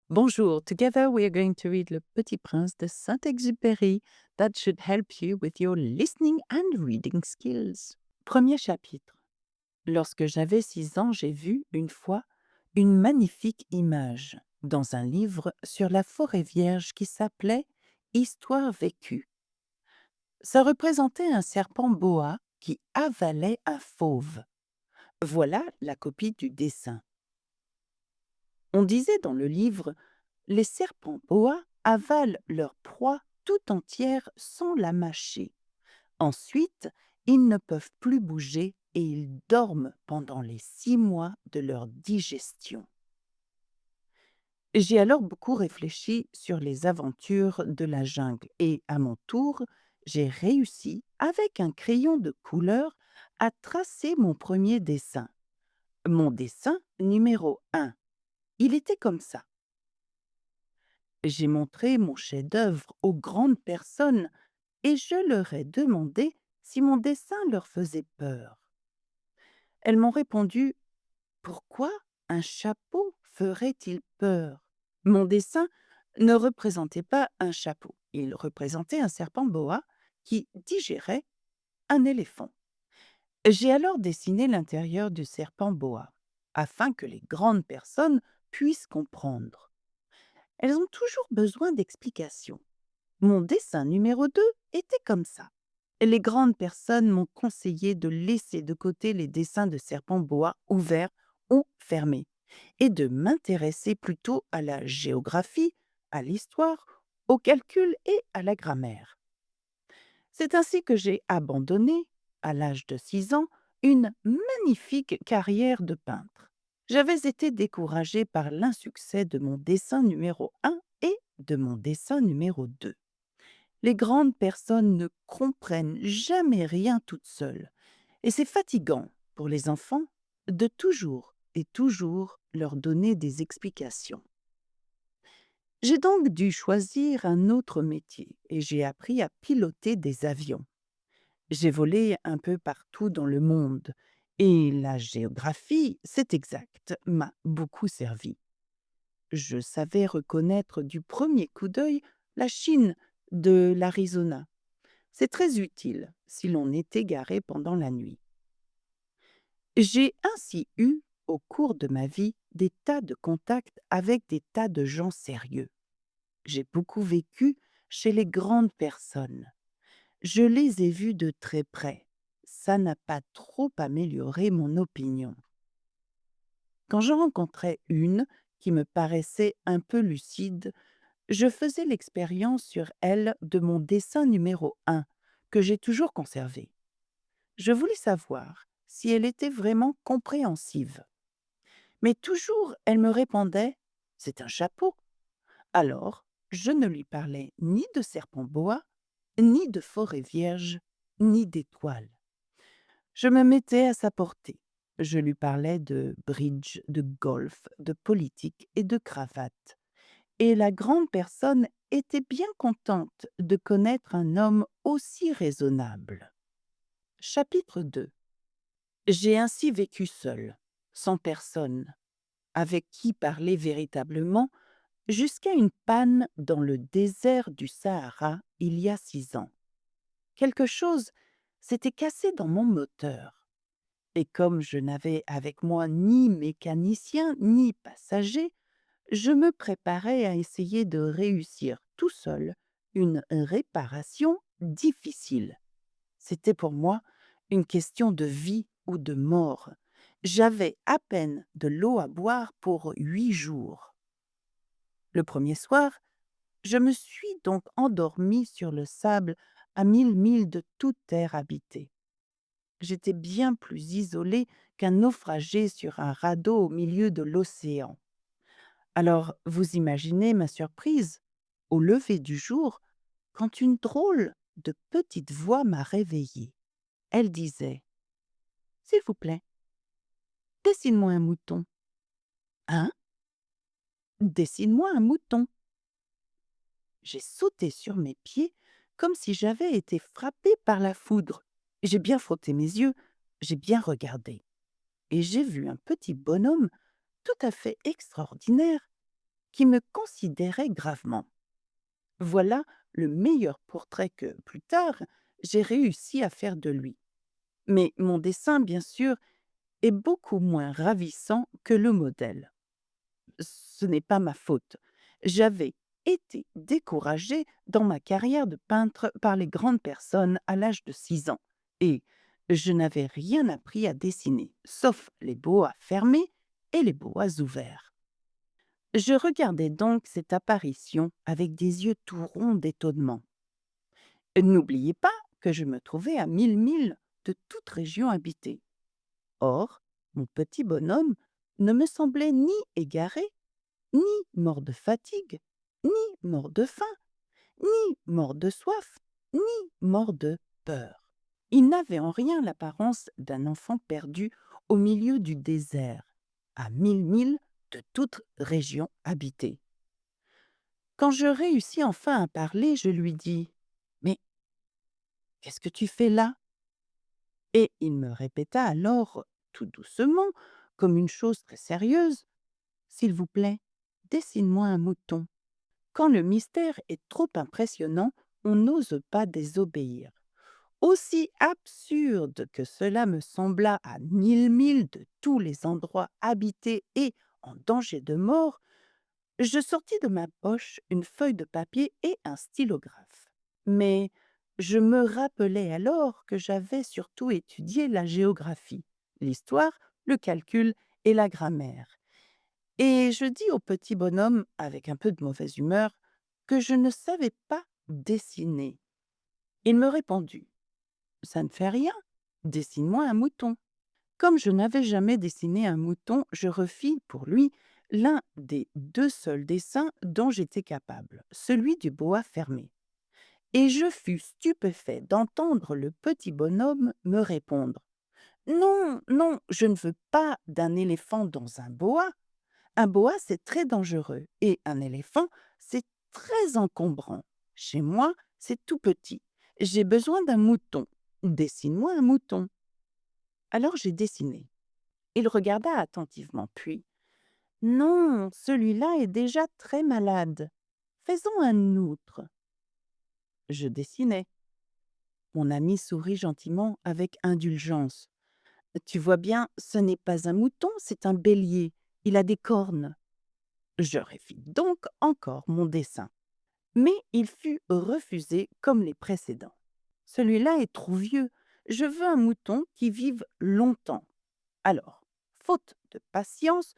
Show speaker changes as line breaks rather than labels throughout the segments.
Bonjour, together we are going to read Le Petit Prince de Saint-Exupéry that should help you with your listening and reading skills. Premier chapitre. Lorsque j'avais 6 ans, j'ai vu, une fois, une magnifique image dans un livre sur la forêt vierge qui s'appelait Histoire vécue. Ça représentait un serpent boa qui avalait un fauve. Voilà la copie du dessin. On disait dans le livre: les serpents boa avalent leur proie tout entière sans la mâcher. Ensuite, ils ne peuvent plus bouger et ils dorment pendant les 6 mois de leur digestion. J'ai alors beaucoup réfléchi sur les aventures de la jungle et, à mon tour, j'ai réussi, avec un crayon de couleur, à tracer mon premier dessin. Mon dessin numéro 1. Il était comme ça. J'ai montré mon chef-d'œuvre aux grandes personnes et je leur ai demandé si mon dessin leur faisait peur. Elles m'ont répondu: pourquoi un chapeau ferait-il peur? Mon dessin ne représentait pas un chapeau, il représentait un serpent boa qui digérait un éléphant. J'ai alors dessiné l'intérieur du serpent boa, afin que les grandes personnes puissent comprendre. Elles ont toujours besoin d'explications. Mon dessin numéro 2 était comme ça. Les grandes personnes m'ont conseillé de laisser de côté les dessins de serpents boa ouverts ou fermés et de m'intéresser plutôt à la géographie, à l'histoire, au calcul et à la grammaire. C'est ainsi que j'ai abandonné, à l'âge de 6 ans, une magnifique carrière de peintre. J'avais été découragée par l'insuccès de mon dessin numéro 1 et de mon dessin numéro 2. Les grandes personnes ne comprennent jamais rien toutes seules, et c'est fatigant pour les enfants de toujours et toujours leur donner des explications. J'ai donc dû choisir un autre métier et j'ai appris à piloter des avions. J'ai volé un peu partout dans le monde et la géographie, c'est exact, m'a beaucoup servi. Je savais reconnaître du premier coup d'œil la Chine de l'Arizona. C'est très utile si l'on est égaré pendant la nuit. J'ai ainsi eu, au cours de ma vie, des tas de contacts avec des tas de gens sérieux. J'ai beaucoup vécu chez les grandes personnes. Je les ai vus de très près. Ça n'a pas trop amélioré mon opinion. Quand j'en rencontrais une qui me paraissait un peu lucide, je faisais l'expérience sur elle de mon dessin numéro 1, que j'ai toujours conservé. Je voulais savoir si elle était vraiment compréhensive. Mais toujours elle me répondait: c'est un chapeau. Alors, je ne lui parlais ni de serpent boa, ni de forêt vierge, ni d'étoiles. Je me mettais à sa portée. Je lui parlais de bridge, de golf, de politique et de cravate. Et la grande personne était bien contente de connaître un homme aussi raisonnable. Chapitre 2. J'ai ainsi vécu seul, sans personne, avec qui parler véritablement, jusqu'à une panne dans le désert du Sahara il y a 6 ans. Quelque chose s'était cassé dans mon moteur, et comme je n'avais avec moi ni mécanicien ni passager, je me préparais à essayer de réussir tout seul une réparation difficile. C'était pour moi une question de vie ou de mort. J'avais à peine de l'eau à boire pour 8 jours. Le premier soir, je me suis donc endormie sur le sable à 1000 milles de toute terre habitée. J'étais bien plus isolée qu'un naufragé sur un radeau au milieu de l'océan. Alors, vous imaginez ma surprise, au lever du jour, quand une drôle de petite voix m'a réveillée. Elle disait: s'il vous plaît, dessine-moi un mouton. Hein? Dessine-moi un mouton. J'ai sauté sur mes pieds comme si j'avais été frappée par la foudre. J'ai bien frotté mes yeux, j'ai bien regardé. Et j'ai vu un petit bonhomme tout à fait extraordinaire qui me considérait gravement. Voilà le meilleur portrait que, plus tard, j'ai réussi à faire de lui. Mais mon dessin, bien sûr, est beaucoup moins ravissant que le modèle. Ce n'est pas ma faute. J'avais été découragée dans ma carrière de peintre par les grandes personnes à l'âge de 6 ans, et je n'avais rien appris à dessiner, sauf les boas fermés et les boas ouverts. Je regardais donc cette apparition avec des yeux tout ronds d'étonnement. N'oubliez pas que je me trouvais à 1000 milles de toute région habitée. Or, mon petit bonhomme ne me semblait ni égaré, ni mort de fatigue, ni mort de faim, ni mort de soif, ni mort de peur. Il n'avait en rien l'apparence d'un enfant perdu au milieu du désert, à 1000 milles de toute région habitée. Quand je réussis enfin à parler, je lui dis: «Mais qu'est-ce que tu fais là?» Et il me répéta alors, tout doucement, comme une chose très sérieuse: «S'il vous plaît, dessine-moi un mouton». Quand le mystère est trop impressionnant, on n'ose pas désobéir. Aussi absurde que cela me sembla à 1000 milles de tous les endroits habités et en danger de mort, je sortis de ma poche une feuille de papier et un stylographe. Mais je me rappelai alors que j'avais surtout étudié la géographie, l'histoire, le calcul et la grammaire. Et je dis au petit bonhomme, avec un peu de mauvaise humeur, que je ne savais pas dessiner. Il me répondit: «Ça ne fait rien, dessine-moi un mouton». Comme je n'avais jamais dessiné un mouton, je refis pour lui l'un des 2 seuls dessins dont j'étais capable, celui du boa fermé. Et je fus stupéfait d'entendre le petit bonhomme me répondre: «Non, non, je ne veux pas d'un éléphant dans un boa. Un boa, c'est très dangereux et un éléphant, c'est très encombrant. Chez moi, c'est tout petit. J'ai besoin d'un mouton. Dessine-moi un mouton». Alors j'ai dessiné. Il regarda attentivement, puis: «Non, celui-là est déjà très malade. Faisons un autre». Je dessinai. Mon ami sourit gentiment avec indulgence. «Tu vois bien, ce n'est pas un mouton, c'est un bélier. Il a des cornes». Je refis donc encore mon dessin, mais il fut refusé comme les précédents. «Celui-là est trop vieux. Je veux un mouton qui vive longtemps». Alors, faute de patience,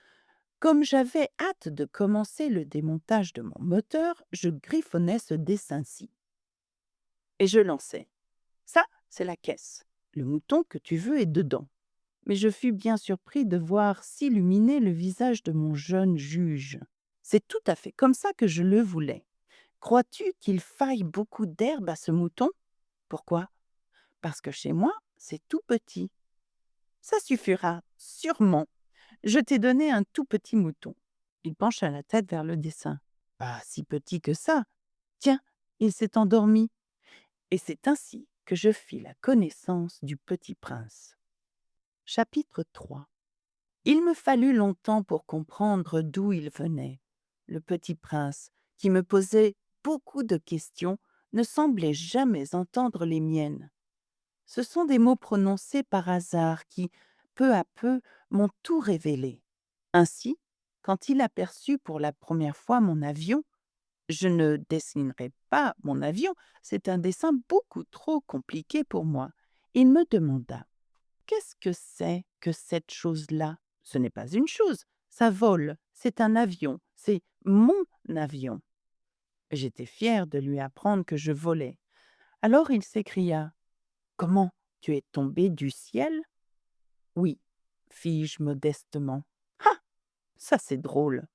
comme j'avais hâte de commencer le démontage de mon moteur, je griffonnais ce dessin-ci et je lançai: «Ça, c'est la caisse. Le mouton que tu veux est dedans». Mais je fus bien surpris de voir s'illuminer le visage de mon jeune juge. «C'est tout à fait comme ça que je le voulais. Crois-tu qu'il faille beaucoup d'herbe à ce mouton?» «Pourquoi?» «Parce que chez moi, c'est tout petit». «Ça suffira, sûrement. Je t'ai donné un tout petit mouton». Il pencha la tête vers le dessin. «Pas si petit que ça. Tiens, il s'est endormi». Et c'est ainsi que je fis la connaissance du Petit Prince. Chapitre 3. Il me fallut longtemps pour comprendre d'où il venait. Le Petit Prince, qui me posait beaucoup de questions, ne semblait jamais entendre les miennes. Ce sont des mots prononcés par hasard qui, peu à peu, m'ont tout révélé. Ainsi, quand il aperçut pour la première fois mon avion, je ne dessinerai pas mon avion, c'est un dessin beaucoup trop compliqué pour moi. Il me demanda: «Qu'est-ce que c'est que cette chose-là?» «Ce n'est pas une chose, ça vole, c'est un avion, c'est mon avion». J'étais fière de lui apprendre que je volais. Alors il s'écria: «Comment? Tu es tombé du ciel?» «Oui», fis-je modestement. «Ah! Ça c'est drôle!»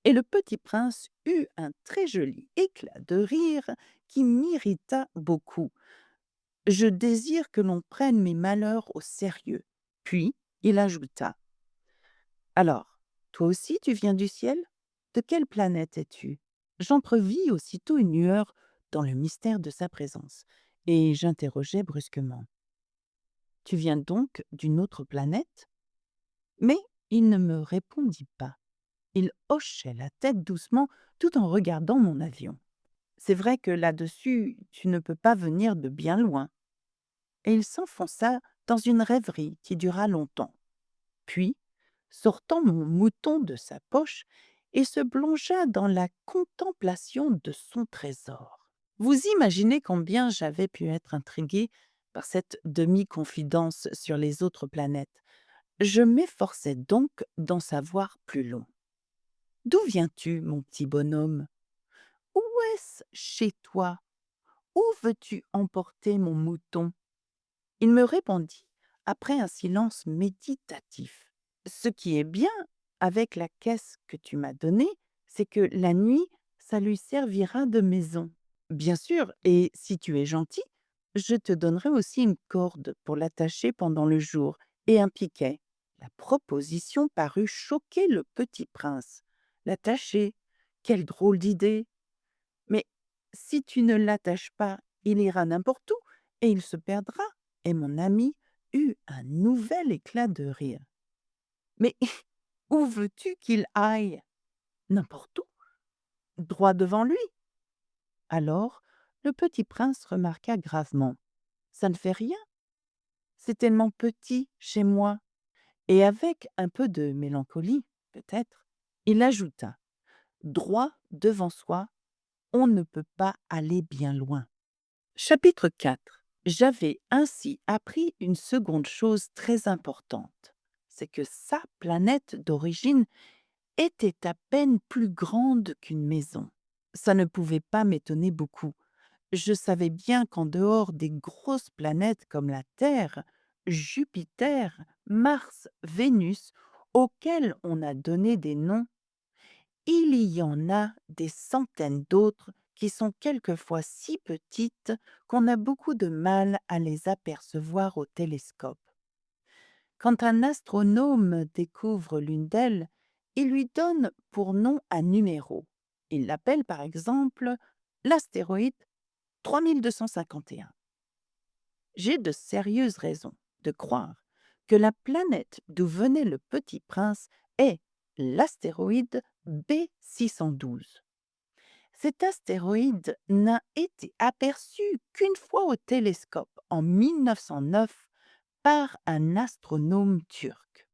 Et le petit prince eut un très joli éclat de rire qui m'irrita beaucoup. «Je désire que l'on prenne mes malheurs au sérieux». Puis il ajouta: «Alors, toi aussi tu viens du ciel? De quelle planète es-tu?» J'entrevis aussitôt une lueur dans le mystère de sa présence, et j'interrogeai brusquement: «Tu viens donc d'une autre planète?» Mais il ne me répondit pas. Il hochait la tête doucement tout en regardant mon avion. C'est vrai que là-dessus, tu ne peux pas venir de bien loin. Et il s'enfonça dans une rêverie qui dura longtemps. Puis, sortant mon mouton de sa poche, il se plongea dans la contemplation de son trésor. Vous imaginez combien j'avais pu être intriguée par cette demi-confidence sur les autres planètes. Je m'efforçais donc d'en savoir plus long. D'où viens-tu, mon petit bonhomme? Où est-ce chez toi? Où veux-tu emporter mon mouton? Il me répondit, après un silence méditatif. Ce qui est bien avec la caisse que tu m'as donnée, c'est que la nuit, ça lui servira de maison. Bien sûr, et si tu es gentil, je te donnerai aussi une corde pour l'attacher pendant le jour et un piquet. La proposition parut choquer le petit prince. L'attacher? Quelle drôle d'idée! Mais si tu ne l'attaches pas, il ira n'importe où et il se perdra. Et mon ami eut un nouvel éclat de rire. Mais où veux-tu qu'il aille? N'importe où, droit devant lui. Alors, le petit prince remarqua gravement. Ça ne fait rien, c'est tellement petit chez moi. Et avec un peu de mélancolie, peut-être, il ajouta, droit devant soi, on ne peut pas aller bien loin. Chapitre 4. J'avais ainsi appris une seconde chose très importante. C'est que sa planète d'origine était à peine plus grande qu'une maison. Ça ne pouvait pas m'étonner beaucoup. Je savais bien qu'en dehors des grosses planètes comme la Terre, Jupiter, Mars, Vénus, auxquelles on a donné des noms, il y en a des centaines d'autres qui sont quelquefois si petites qu'on a beaucoup de mal à les apercevoir au télescope. Quand un astronome découvre l'une d'elles, il lui donne pour nom un numéro. Il l'appelle par exemple l'astéroïde 3251. J'ai de sérieuses raisons de croire que la planète d'où venait le petit prince est l'astéroïde B612. Cet astéroïde n'a été aperçu qu'une fois au télescope en 1909 par un astronome turc.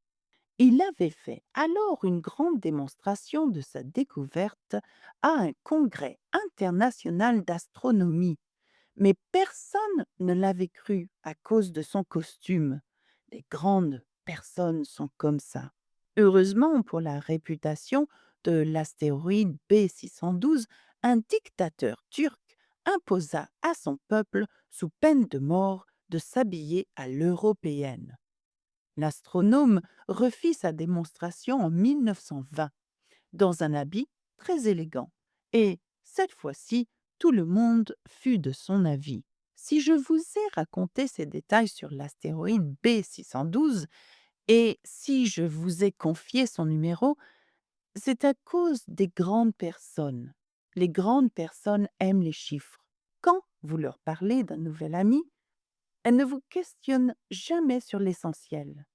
Il avait fait alors une grande démonstration de sa découverte à un congrès international d'astronomie, mais personne ne l'avait cru à cause de son costume. Les grandes personnes sont comme ça. Heureusement pour la réputation de l'astéroïde B612, un dictateur turc imposa à son peuple, sous peine de mort, de s'habiller à l'européenne. L'astronome refit sa démonstration en 1920 dans un habit très élégant. Et cette fois-ci, tout le monde fut de son avis. Si je vous ai raconté ces détails sur l'astéroïde B612 et si je vous ai confié son numéro, c'est à cause des grandes personnes. Les grandes personnes aiment les chiffres. Quand vous leur parlez d'un nouvel ami, elles ne vous questionnent jamais sur l'essentiel.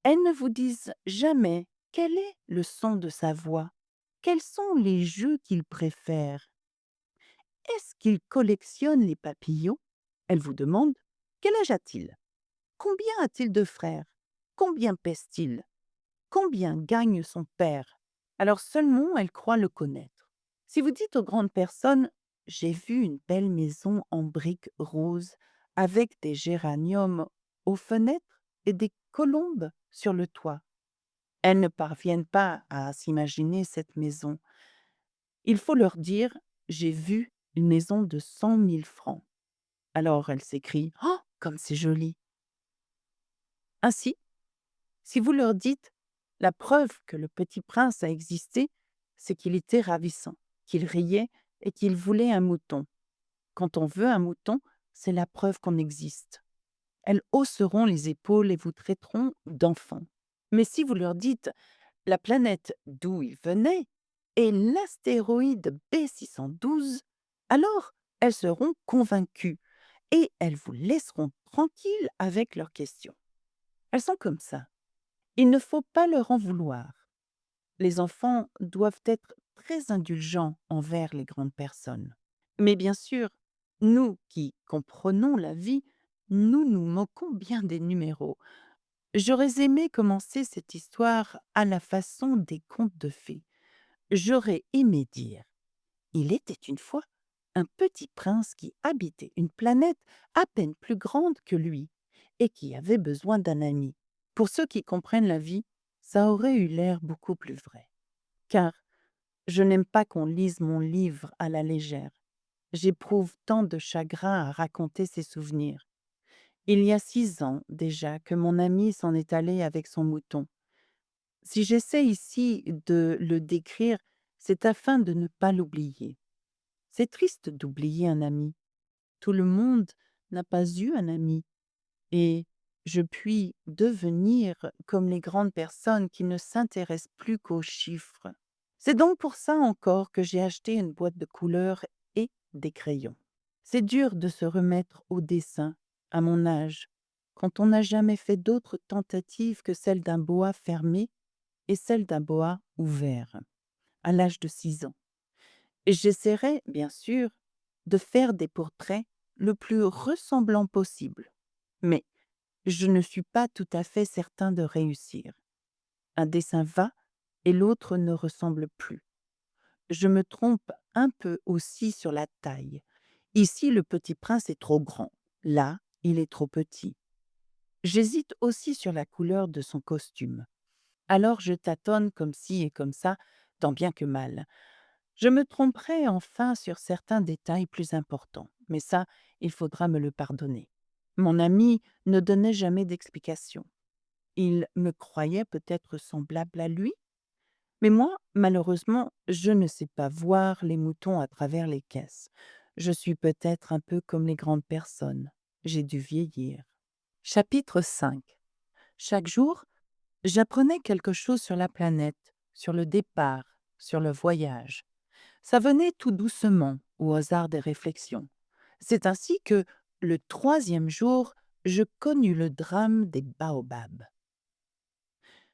Elles ne vous disent jamais quel est le son de sa voix, quels sont les jeux qu'il préfère. Est-ce qu'il collectionne les papillons? Elles vous demandent quel âge a-t-il? Combien a-t-il de frères? Combien pèse-t-il? Combien gagne son père? Alors seulement elles croient le connaître. Si vous dites aux grandes personnes, j'ai vu une belle maison en briques roses avec des géraniums aux fenêtres et des colombes sur le toit. Elles ne parviennent pas à s'imaginer cette maison. Il faut leur dire, j'ai vu une maison de 100 000 francs. Alors elles s'écrient, oh, comme c'est joli. Ainsi, si vous leur dites, la preuve que le petit prince a existé, c'est qu'il était ravissant, qu'il riait et qu'il voulait un mouton. Quand on veut un mouton, c'est la preuve qu'on existe. Elles hausseront les épaules et vous traiteront d'enfant. Mais si vous leur dites, la planète d'où il venait est l'astéroïde B612, alors elles seront convaincues et elles vous laisseront tranquille avec leurs questions. Elles sont comme ça. Il ne faut pas leur en vouloir. Les enfants doivent être très indulgents envers les grandes personnes. Mais bien sûr, nous qui comprenons la vie, nous nous moquons bien des numéros. J'aurais aimé commencer cette histoire à la façon des contes de fées. J'aurais aimé dire: il était une fois un petit prince qui habitait une planète à peine plus grande que lui et qui avait besoin d'un ami. Pour ceux qui comprennent la vie, ça aurait eu l'air beaucoup plus vrai. Car je n'aime pas qu'on lise mon livre à la légère. J'éprouve tant de chagrin à raconter ces souvenirs. Il y a 6 ans déjà que mon ami s'en est allé avec son mouton. Si j'essaie ici de le décrire, c'est afin de ne pas l'oublier. C'est triste d'oublier un ami. Tout le monde n'a pas eu un ami. Et je puis devenir comme les grandes personnes qui ne s'intéressent plus qu'aux chiffres. C'est donc pour ça encore que j'ai acheté une boîte de couleurs et des crayons. C'est dur de se remettre au dessin, à mon âge, quand on n'a jamais fait d'autre tentative que celle d'un boa fermé et celle d'un boa ouvert, à l'âge de 6 ans. Et j'essaierai, bien sûr, de faire des portraits le plus ressemblants possible. Mais je ne suis pas tout à fait certain de réussir. Un dessin va et l'autre ne ressemble plus. Je me trompe un peu aussi sur la taille. Ici, le petit prince est trop grand. Là, il est trop petit. J'hésite aussi sur la couleur de son costume. Alors je tâtonne comme ci et comme ça, tant bien que mal. Je me tromperai enfin sur certains détails plus importants, mais ça, il faudra me le pardonner. Mon ami ne donnait jamais d'explication. Il me croyait peut-être semblable à lui, mais moi, malheureusement, je ne sais pas voir les moutons à travers les caisses. Je suis peut-être un peu comme les grandes personnes. J'ai dû vieillir. Chapitre 5. Chaque jour, j'apprenais quelque chose sur la planète, sur le départ, sur le voyage. Ça venait tout doucement, au hasard des réflexions. C'est ainsi que, le troisième jour, je connus le drame des baobabs.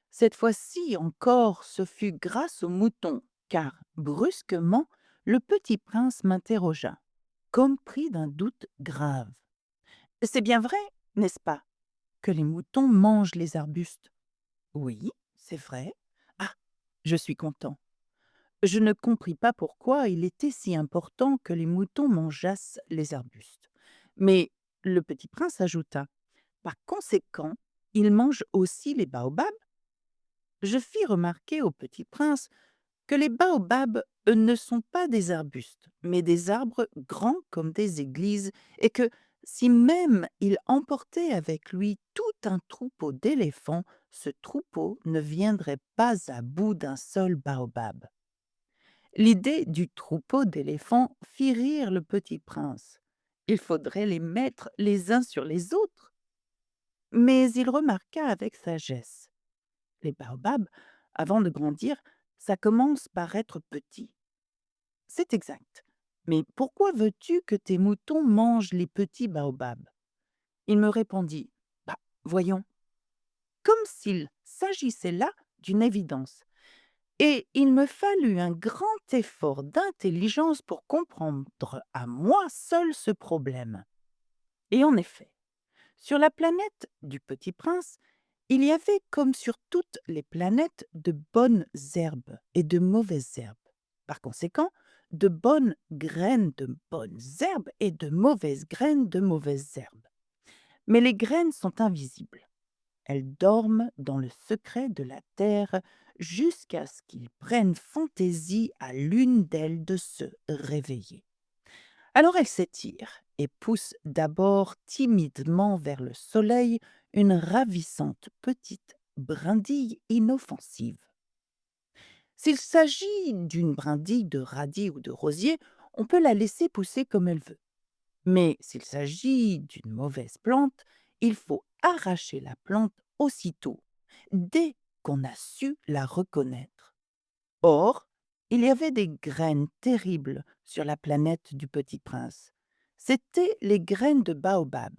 Cette fois-ci encore, ce fut grâce au mouton, car, brusquement, le petit prince m'interrogea, comme pris d'un doute grave. C'est bien vrai, n'est-ce pas, que les moutons mangent les arbustes? Oui, c'est vrai. Ah, je suis content. Je ne compris pas pourquoi il était si important que les moutons mangeassent les arbustes. Mais le petit prince ajouta: par conséquent, ils mangent aussi les baobabs. Je fis remarquer au petit prince que les baobabs ne sont pas des arbustes, mais des arbres grands comme des églises, et que si même il emportait avec lui tout un troupeau d'éléphants, ce troupeau ne viendrait pas à bout d'un seul baobab. L'idée du troupeau d'éléphants fit rire le petit prince. Il faudrait les mettre les uns sur les autres. Mais il remarqua avec sagesse: les baobabs, avant de grandir, ça commence par être petit. C'est exact. Mais pourquoi veux-tu que tes moutons mangent les petits baobabs? Il me répondit: bah, voyons, comme s'il s'agissait là d'une évidence. Et il me fallut un grand effort d'intelligence pour comprendre à moi seul ce problème. Et en effet, sur la planète du Petit Prince, il y avait, comme sur toutes les planètes, de bonnes herbes et de mauvaises herbes. Par conséquent, de bonnes graines de bonnes herbes et de mauvaises graines de mauvaises herbes. Mais les graines sont invisibles. Elles dorment dans le secret de la terre jusqu'à ce qu'il prenne fantaisie à l'une d'elles de se réveiller. Alors elles s'étirent et poussent d'abord timidement vers le soleil une ravissante petite brindille inoffensive. S'il s'agit d'une brindille de radis ou de rosier, on peut la laisser pousser comme elle veut. Mais s'il s'agit d'une mauvaise plante, il faut arracher la plante aussitôt, dès qu'on a su la reconnaître. Or, il y avait des graines terribles sur la planète du Petit Prince. C'étaient les graines de baobab.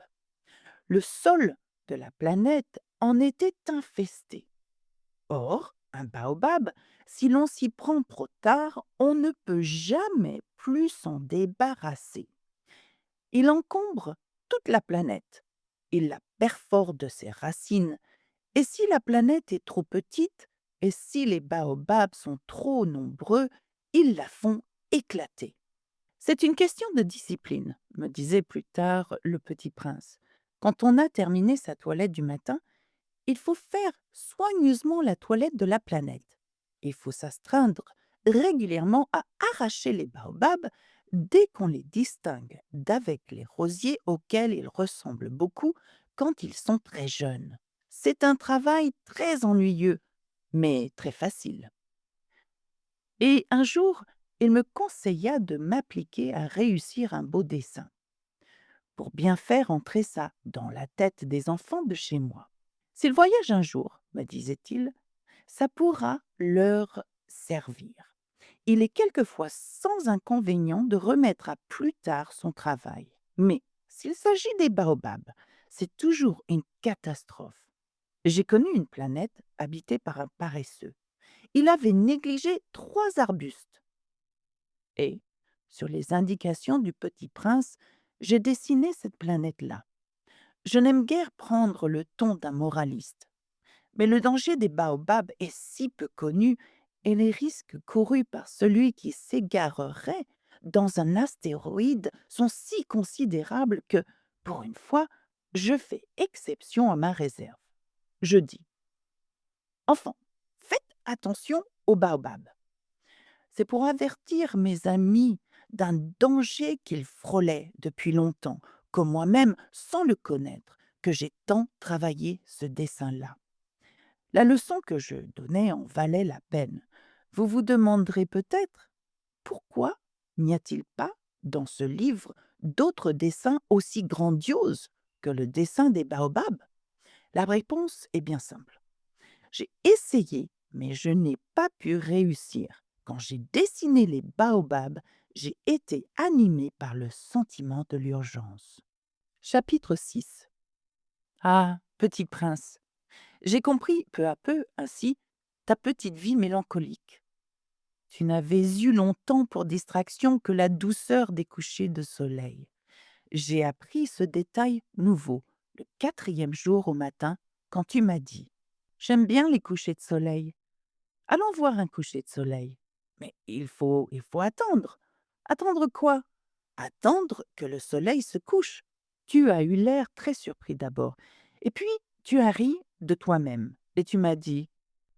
Le sol de la planète en était infesté. Or, Un baobab, si l'on s'y prend trop tard, on ne peut jamais plus s'en débarrasser. Il encombre toute la planète. Il la perfore de ses racines. Et si la planète est trop petite, et si les baobabs sont trop nombreux, ils la font éclater. C'est une question de discipline, me disait plus tard le petit prince. Quand on a terminé sa toilette du matin, il faut faire soigneusement la toilette de la planète. Il faut s'astreindre régulièrement à arracher les baobabs dès qu'on les distingue d'avec les rosiers auxquels ils ressemblent beaucoup quand ils sont très jeunes. C'est un travail très ennuyeux, mais très facile. Et un jour, il me conseilla de m'appliquer à réussir un beau dessin, pour bien faire entrer ça dans la tête des enfants de chez moi. S'ils voyagent un jour, me disait-il, ça pourra leur servir. Il est quelquefois sans inconvénient de remettre à plus tard son travail. Mais s'il s'agit des baobabs, c'est toujours une catastrophe. J'ai connu une planète habitée par un paresseux. Il avait négligé 3 arbustes. Et, sur les indications du petit prince, j'ai dessiné cette planète-là. Je n'aime guère prendre le ton d'un moraliste. Mais le danger des baobabs est si peu connu et les risques courus par celui qui s'égarerait dans un astéroïde sont si considérables que, pour une fois, je fais exception à ma réserve. Je dis: Enfants, faites attention aux baobabs. C'est pour avertir mes amis d'un danger qu'ils frôlaient depuis longtemps, comme moi-même, sans le connaître, que j'ai tant travaillé ce dessin-là. La leçon que je donnais en valait la peine. Vous vous demanderez peut-être pourquoi n'y a-t-il pas dans ce livre d'autres dessins aussi grandioses que le dessin des baobabs? La réponse est bien simple. J'ai essayé, mais je n'ai pas pu réussir. Quand j'ai dessiné les baobabs, j'ai été animé par le sentiment de l'urgence. Chapitre 6. Ah, petit prince, j'ai compris peu à peu, ainsi, ta petite vie mélancolique. Tu n'avais eu longtemps pour distraction que la douceur des couchers de soleil. J'ai appris ce détail nouveau, le 4e jour au matin, quand tu m'as dit: J'aime bien les couchers de soleil. Allons voir un coucher de soleil. Mais il faut attendre. Attendre quoi? Attendre que le soleil se couche. Tu as eu l'air très surpris d'abord. Et puis, tu as ri de toi-même. Et tu m'as dit: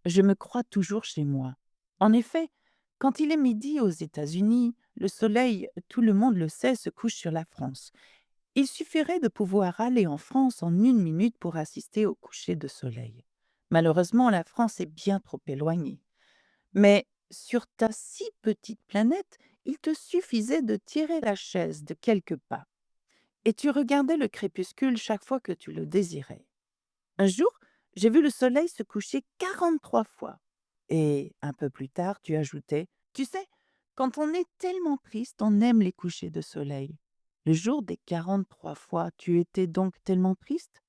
Je me crois toujours chez moi. En effet, quand il est midi aux États-Unis, le soleil, tout le monde le sait, se couche sur la France. Il suffirait de pouvoir aller en France en 1 minute pour assister au coucher de soleil. Malheureusement, la France est bien trop éloignée. Mais sur ta si petite planète, il te suffisait de tirer la chaise de quelques pas, et tu regardais le crépuscule chaque fois que tu le désirais. Un jour, j'ai vu le soleil se coucher 43 fois. Et un peu plus tard, tu ajoutais: Tu sais, quand on est tellement triste, on aime les couchers de soleil. Le jour des 43 fois, tu étais donc tellement triste?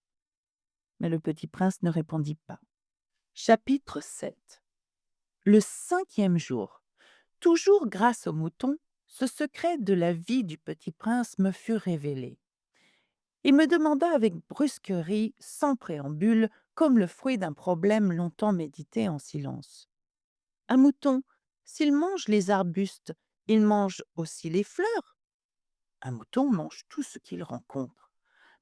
Mais le petit prince ne répondit pas. Chapitre 7. Le 5e jour, toujours grâce au mouton, ce secret de la vie du petit prince me fut révélé. Il me demanda avec brusquerie, sans préambule, comme le fruit d'un problème longtemps médité en silence. Un mouton, s'il mange les arbustes, il mange aussi les fleurs. Un mouton mange tout ce qu'il rencontre.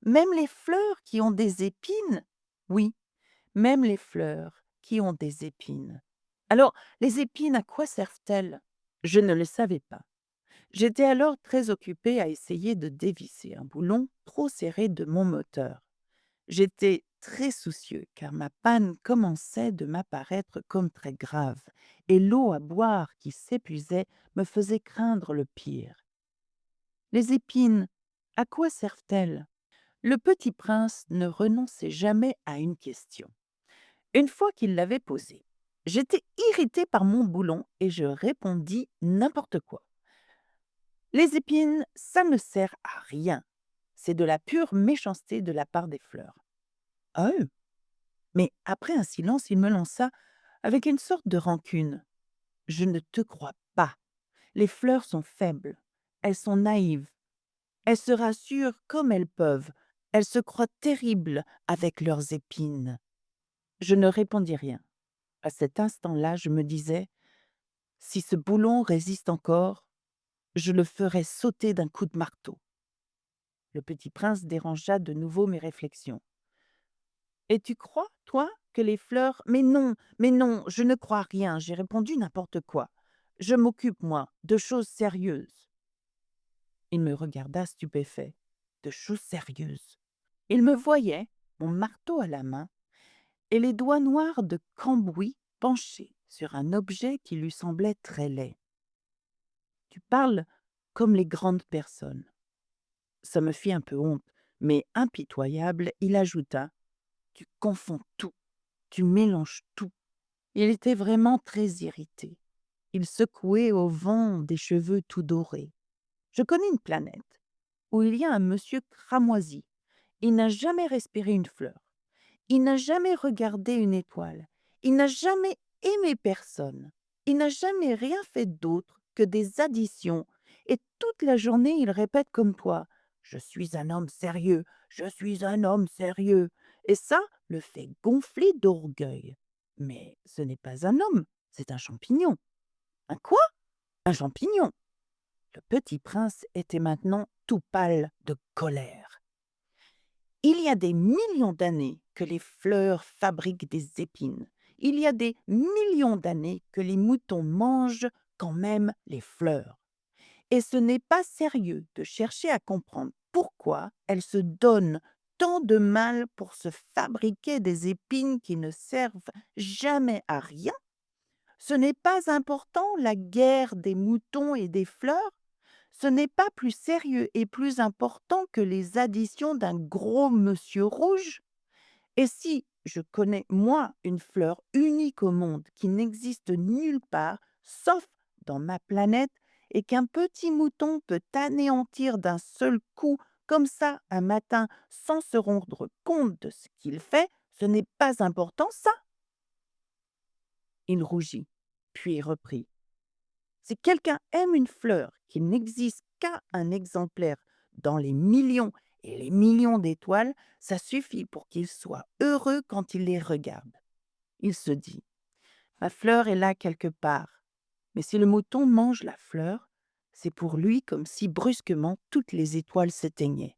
Même les fleurs qui ont des épines. Oui, même les fleurs qui ont des épines. Alors, les épines, à quoi servent-elles? Je ne le savais pas. J'étais alors très occupé à essayer de dévisser un boulon trop serré de mon moteur. J'étais très soucieux car ma panne commençait de m'apparaître comme très grave et l'eau à boire qui s'épuisait me faisait craindre le pire. Les épines, à quoi servent-elles? Le petit prince ne renonçait jamais à une question. Une fois qu'il l'avait posée, j'étais irrité par mon boulon et je répondis n'importe quoi. Les épines, ça ne sert à rien. C'est de la pure méchanceté de la part des fleurs. Ah, mais après un silence, il me lança: avec une sorte de rancune. Je ne te crois pas. Les fleurs sont faibles. Elles sont naïves. Elles se rassurent comme elles peuvent. Elles se croient terribles avec leurs épines. Je ne répondis rien. À cet instant-là, je me disais, si ce boulon résiste encore, je le ferai sauter d'un coup de marteau. Le petit prince dérangea de nouveau mes réflexions. Et tu crois, toi, que les fleurs... mais non, je ne crois rien, j'ai répondu n'importe quoi. Je m'occupe, moi, de choses sérieuses. Il me regarda stupéfait. De choses sérieuses. Il me voyait, mon marteau à la main, et les doigts noirs de Cambouis penchés sur un objet qui lui semblait très laid. Tu parles comme les grandes personnes. Ça me fit un peu honte, mais impitoyable, il ajouta: Tu confonds tout, tu mélanges tout. Il était vraiment très irrité. Il secouait au vent des cheveux tout dorés. Je connais une planète où il y a un monsieur cramoisi. Il n'a jamais respiré une fleur. Il n'a jamais regardé une étoile. Il n'a jamais aimé personne. Il n'a jamais rien fait d'autre que des additions. Et toute la journée, il répète comme toi: Je suis un homme sérieux, je suis un homme sérieux. Et ça le fait gonfler d'orgueil. Mais ce n'est pas un homme, c'est un champignon. Un quoi? Un champignon. Le petit prince était maintenant tout pâle de colère. Il y a des millions d'années que les fleurs fabriquent des épines. Il y a des millions d'années que les moutons mangent quand même les fleurs. Et ce n'est pas sérieux de chercher à comprendre pourquoi elles se donnent tant de mal pour se fabriquer des épines qui ne servent jamais à rien. Ce n'est pas important la guerre des moutons et des fleurs. Ce n'est pas plus sérieux et plus important que les additions d'un gros monsieur rouge. Et si je connais, moi, une fleur unique au monde qui n'existe nulle part, sauf dans ma planète, et qu'un petit mouton peut anéantir d'un seul coup, comme ça, un matin, sans se rendre compte de ce qu'il fait, ce n'est pas important, ça? Il rougit, puis reprit. Si quelqu'un aime une fleur qui n'existe qu'à un exemplaire dans les millions et les millions d'étoiles, ça suffit pour qu'il soit heureux quand il les regarde. Il se dit: Ma fleur est là quelque part. Mais si le mouton mange la fleur, c'est pour lui comme si brusquement toutes les étoiles s'éteignaient.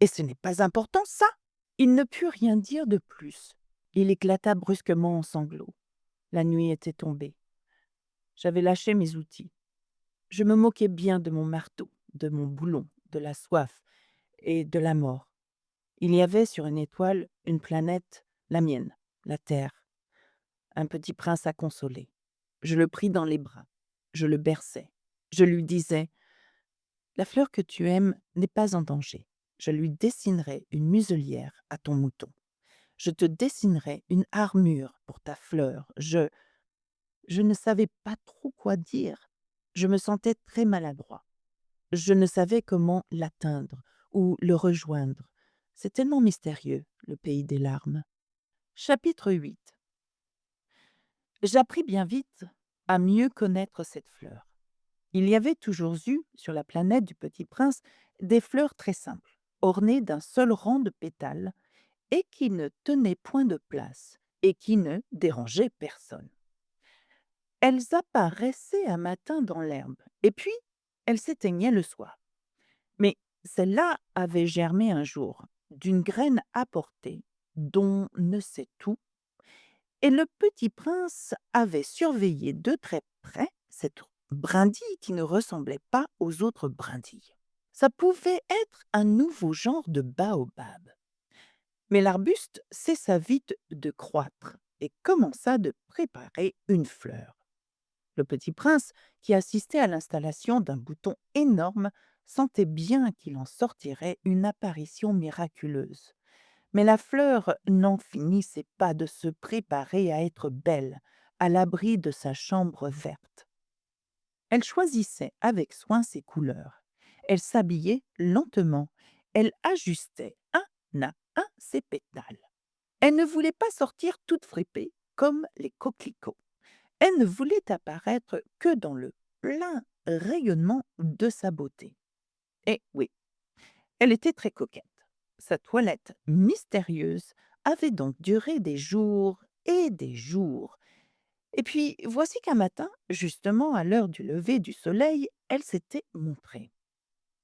Et ce n'est pas important, ça! Il ne put rien dire de plus. Il éclata brusquement en sanglots. La nuit était tombée. J'avais lâché mes outils. Je me moquais bien de mon marteau, de mon boulon, de la soif et de la mort. Il y avait sur une étoile une planète, la mienne, la Terre, un petit prince à consoler. Je le pris dans les bras, je le berçais. Je lui disais: La fleur que tu aimes n'est pas en danger. Je lui dessinerai une muselière à ton mouton. Je te dessinerai une armure pour ta fleur. Je ne savais pas trop quoi dire. Je me sentais très maladroit. Je ne savais comment l'atteindre ou le rejoindre. C'est tellement mystérieux, le pays des larmes. Chapitre 8. J'appris bien vite à mieux connaître cette fleur. Il y avait toujours eu, sur la planète du Petit Prince, des fleurs très simples, ornées d'un seul rang de pétales, et qui ne tenaient point de place, et qui ne dérangeaient personne. Elles apparaissaient un matin dans l'herbe, et puis elles s'éteignaient le soir. Mais celle-là avait germé un jour, d'une graine apportée, dont ne sait tout, et le petit prince avait surveillé de très près cette brindille qui ne ressemblait pas aux autres brindilles. Ça pouvait être un nouveau genre de baobab. Mais l'arbuste cessa vite de croître et commença de préparer une fleur. Le petit prince, qui assistait à l'installation d'un bouton énorme, sentait bien qu'il en sortirait une apparition miraculeuse. Mais la fleur n'en finissait pas de se préparer à être belle, à l'abri de sa chambre verte. Elle choisissait avec soin ses couleurs. Elle s'habillait lentement. Elle ajustait un à un ses pétales. Elle ne voulait pas sortir toute fripée, comme les coquelicots. Elle ne voulait apparaître que dans le plein rayonnement de sa beauté. Et oui, elle était très coquette. Sa toilette mystérieuse avait donc duré des jours et des jours. Et puis, voici qu'un matin, justement à l'heure du lever du soleil, elle s'était montrée.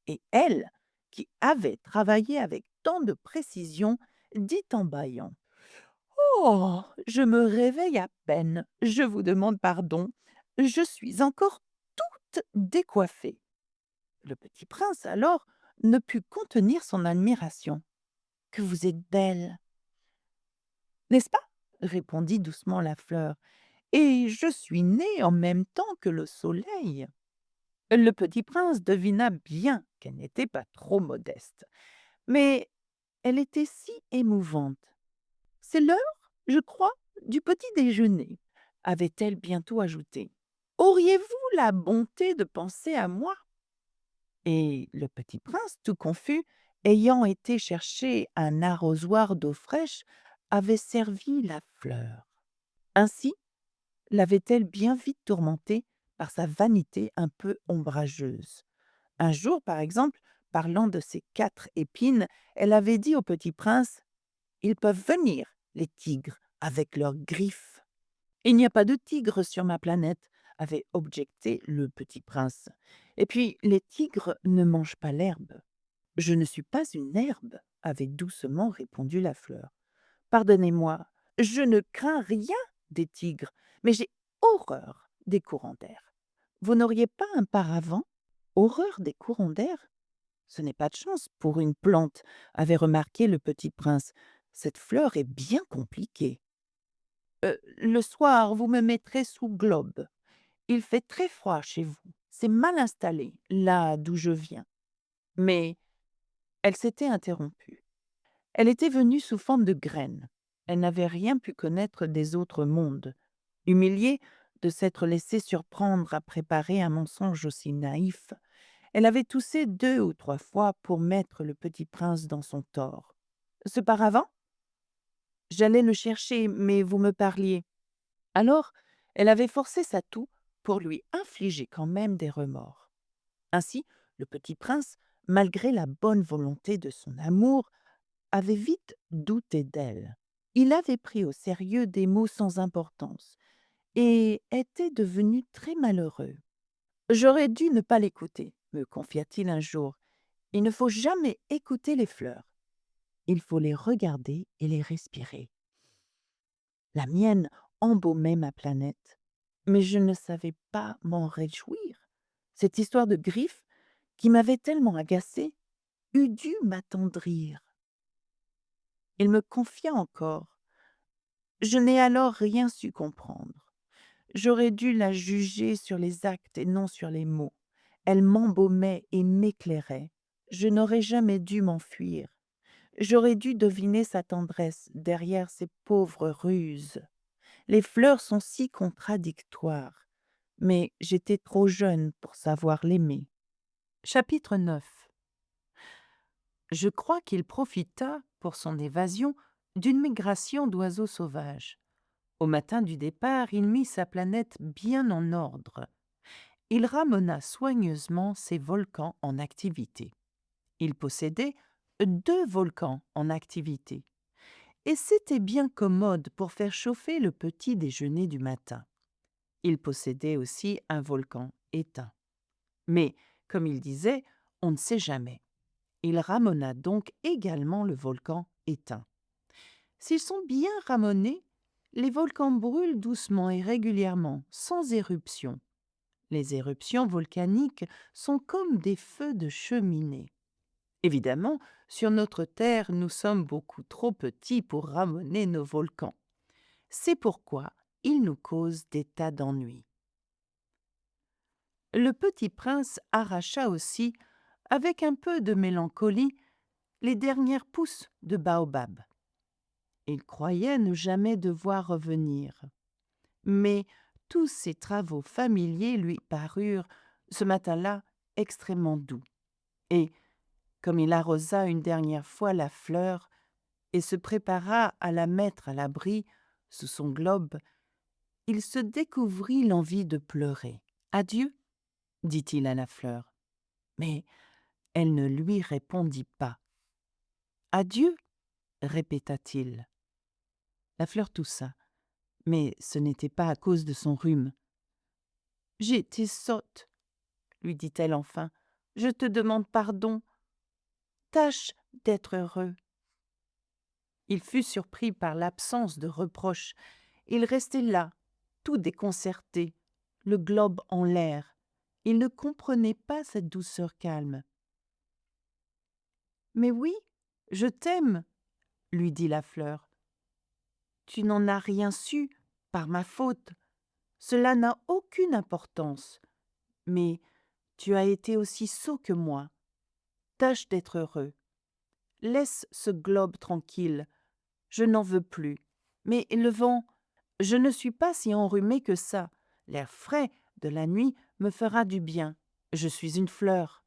Et elle, qui avait travaillé avec tant de précision, dit en bâillant: «Oh, je me réveille à peine, je vous demande pardon, je suis encore toute décoiffée.» Le petit prince, alors, ne put contenir son admiration. «Que vous êtes belle, n'est-ce pas?» répondit doucement la fleur. «Et je suis née en même temps que le soleil.» Le petit prince devina bien qu'elle n'était pas trop modeste, mais elle était si émouvante. «C'est l'heure, je crois, du petit déjeuner», avait-elle bientôt ajouté. «Auriez-vous la bonté de penser à moi?» Et le petit prince, tout confus, ayant été chercher un arrosoir d'eau fraîche, avait servi la fleur. Ainsi l'avait-elle bien vite tourmentée par sa vanité un peu ombrageuse. Un jour, par exemple, parlant de ses 4 épines, elle avait dit au petit prince: «Ils peuvent venir, les tigres, avec leurs griffes.» «Il n'y a pas de tigres sur ma planète», avait objecté le petit prince. «Et puis les tigres ne mangent pas l'herbe.» «Je ne suis pas une herbe», avait doucement répondu la fleur. «Pardonnez-moi, je ne crains rien des tigres, mais j'ai horreur des courants d'air. Vous n'auriez pas un paravent?» «Horreur des courants d'air? Ce n'est pas de chance pour une plante», avait remarqué le petit prince. «Cette fleur est bien compliquée.» Le soir, vous me mettrez sous globe. Il fait très froid chez vous. C'est mal installé, là d'où je viens.» Mais elle s'était interrompue. Elle était venue sous forme de graine. Elle n'avait rien pu connaître des autres mondes. Humiliée de s'être laissée surprendre à préparer un mensonge aussi naïf, elle avait toussé 2 ou 3 fois pour mettre le petit prince dans son tort. «Ce paravent? J'allais le chercher, mais vous me parliez.» Alors, elle avait forcé sa toux pour lui infliger quand même des remords. Ainsi, le petit prince, malgré la bonne volonté de son amour, avait vite douté d'elle. Il avait pris au sérieux des mots sans importance et était devenu très malheureux. «J'aurais dû ne pas l'écouter», me confia-t-il un jour. «Il ne faut jamais écouter les fleurs. Il faut les regarder et les respirer. La mienne embaumait ma planète, mais je ne savais pas m'en réjouir. Cette histoire de griffes, qui m'avait tellement agacée, eût dû m'attendrir.» Il me confia encore: «Je n'ai alors rien su comprendre. J'aurais dû la juger sur les actes et non sur les mots. Elle m'embaumait et m'éclairait. Je n'aurais jamais dû m'enfuir. J'aurais dû deviner sa tendresse derrière ses pauvres ruses. Les fleurs sont si contradictoires, mais j'étais trop jeune pour savoir l'aimer.» Chapitre 9. Je crois qu'il profita, pour son évasion, d'une migration d'oiseaux sauvages. Au matin du départ, il mit sa planète bien en ordre. Il ramena soigneusement ses volcans en activité. Il possédait 2 volcans en activité, et c'était bien commode pour faire chauffer le petit déjeuner du matin. Il possédait aussi un volcan éteint. Mais, comme il disait, on ne sait jamais. Il ramena donc également le volcan éteint. S'ils sont bien ramenés, les volcans brûlent doucement et régulièrement, sans éruption. Les éruptions volcaniques sont comme des feux de cheminée. Évidemment, sur notre Terre, nous sommes beaucoup trop petits pour ramener nos volcans. C'est pourquoi ils nous causent des tas d'ennuis. Le petit prince arracha aussi, avec un peu de mélancolie, les dernières pousses de baobab. Il croyait ne jamais devoir revenir. Mais tous ces travaux familiers lui parurent, ce matin-là, extrêmement doux. Et, comme il arrosa une dernière fois la fleur et se prépara à la mettre à l'abri, sous son globe, il se découvrit l'envie de pleurer. « Adieu » dit-il à la fleur. Mais elle ne lui répondit pas. « Adieu » répéta-t-il. La fleur toussa, mais ce n'était pas à cause de son rhume. « J'ai été sotte, » lui dit-elle enfin. « Je te demande pardon. Tâche d'être heureux. » Il fut surpris par l'absence de reproche. Il restait là, tout déconcerté, le globe en l'air. Il ne comprenait pas cette douceur calme. « Mais oui, je t'aime, » lui dit la fleur. « Tu n'en as rien su par ma faute. Cela n'a aucune importance. Mais tu as été aussi sot que moi. Tâche d'être heureux. Laisse ce globe tranquille. Je n'en veux plus. Mais le vent, je ne suis pas si enrhumée que ça. L'air frais de la nuit me fera du bien. Je suis une fleur.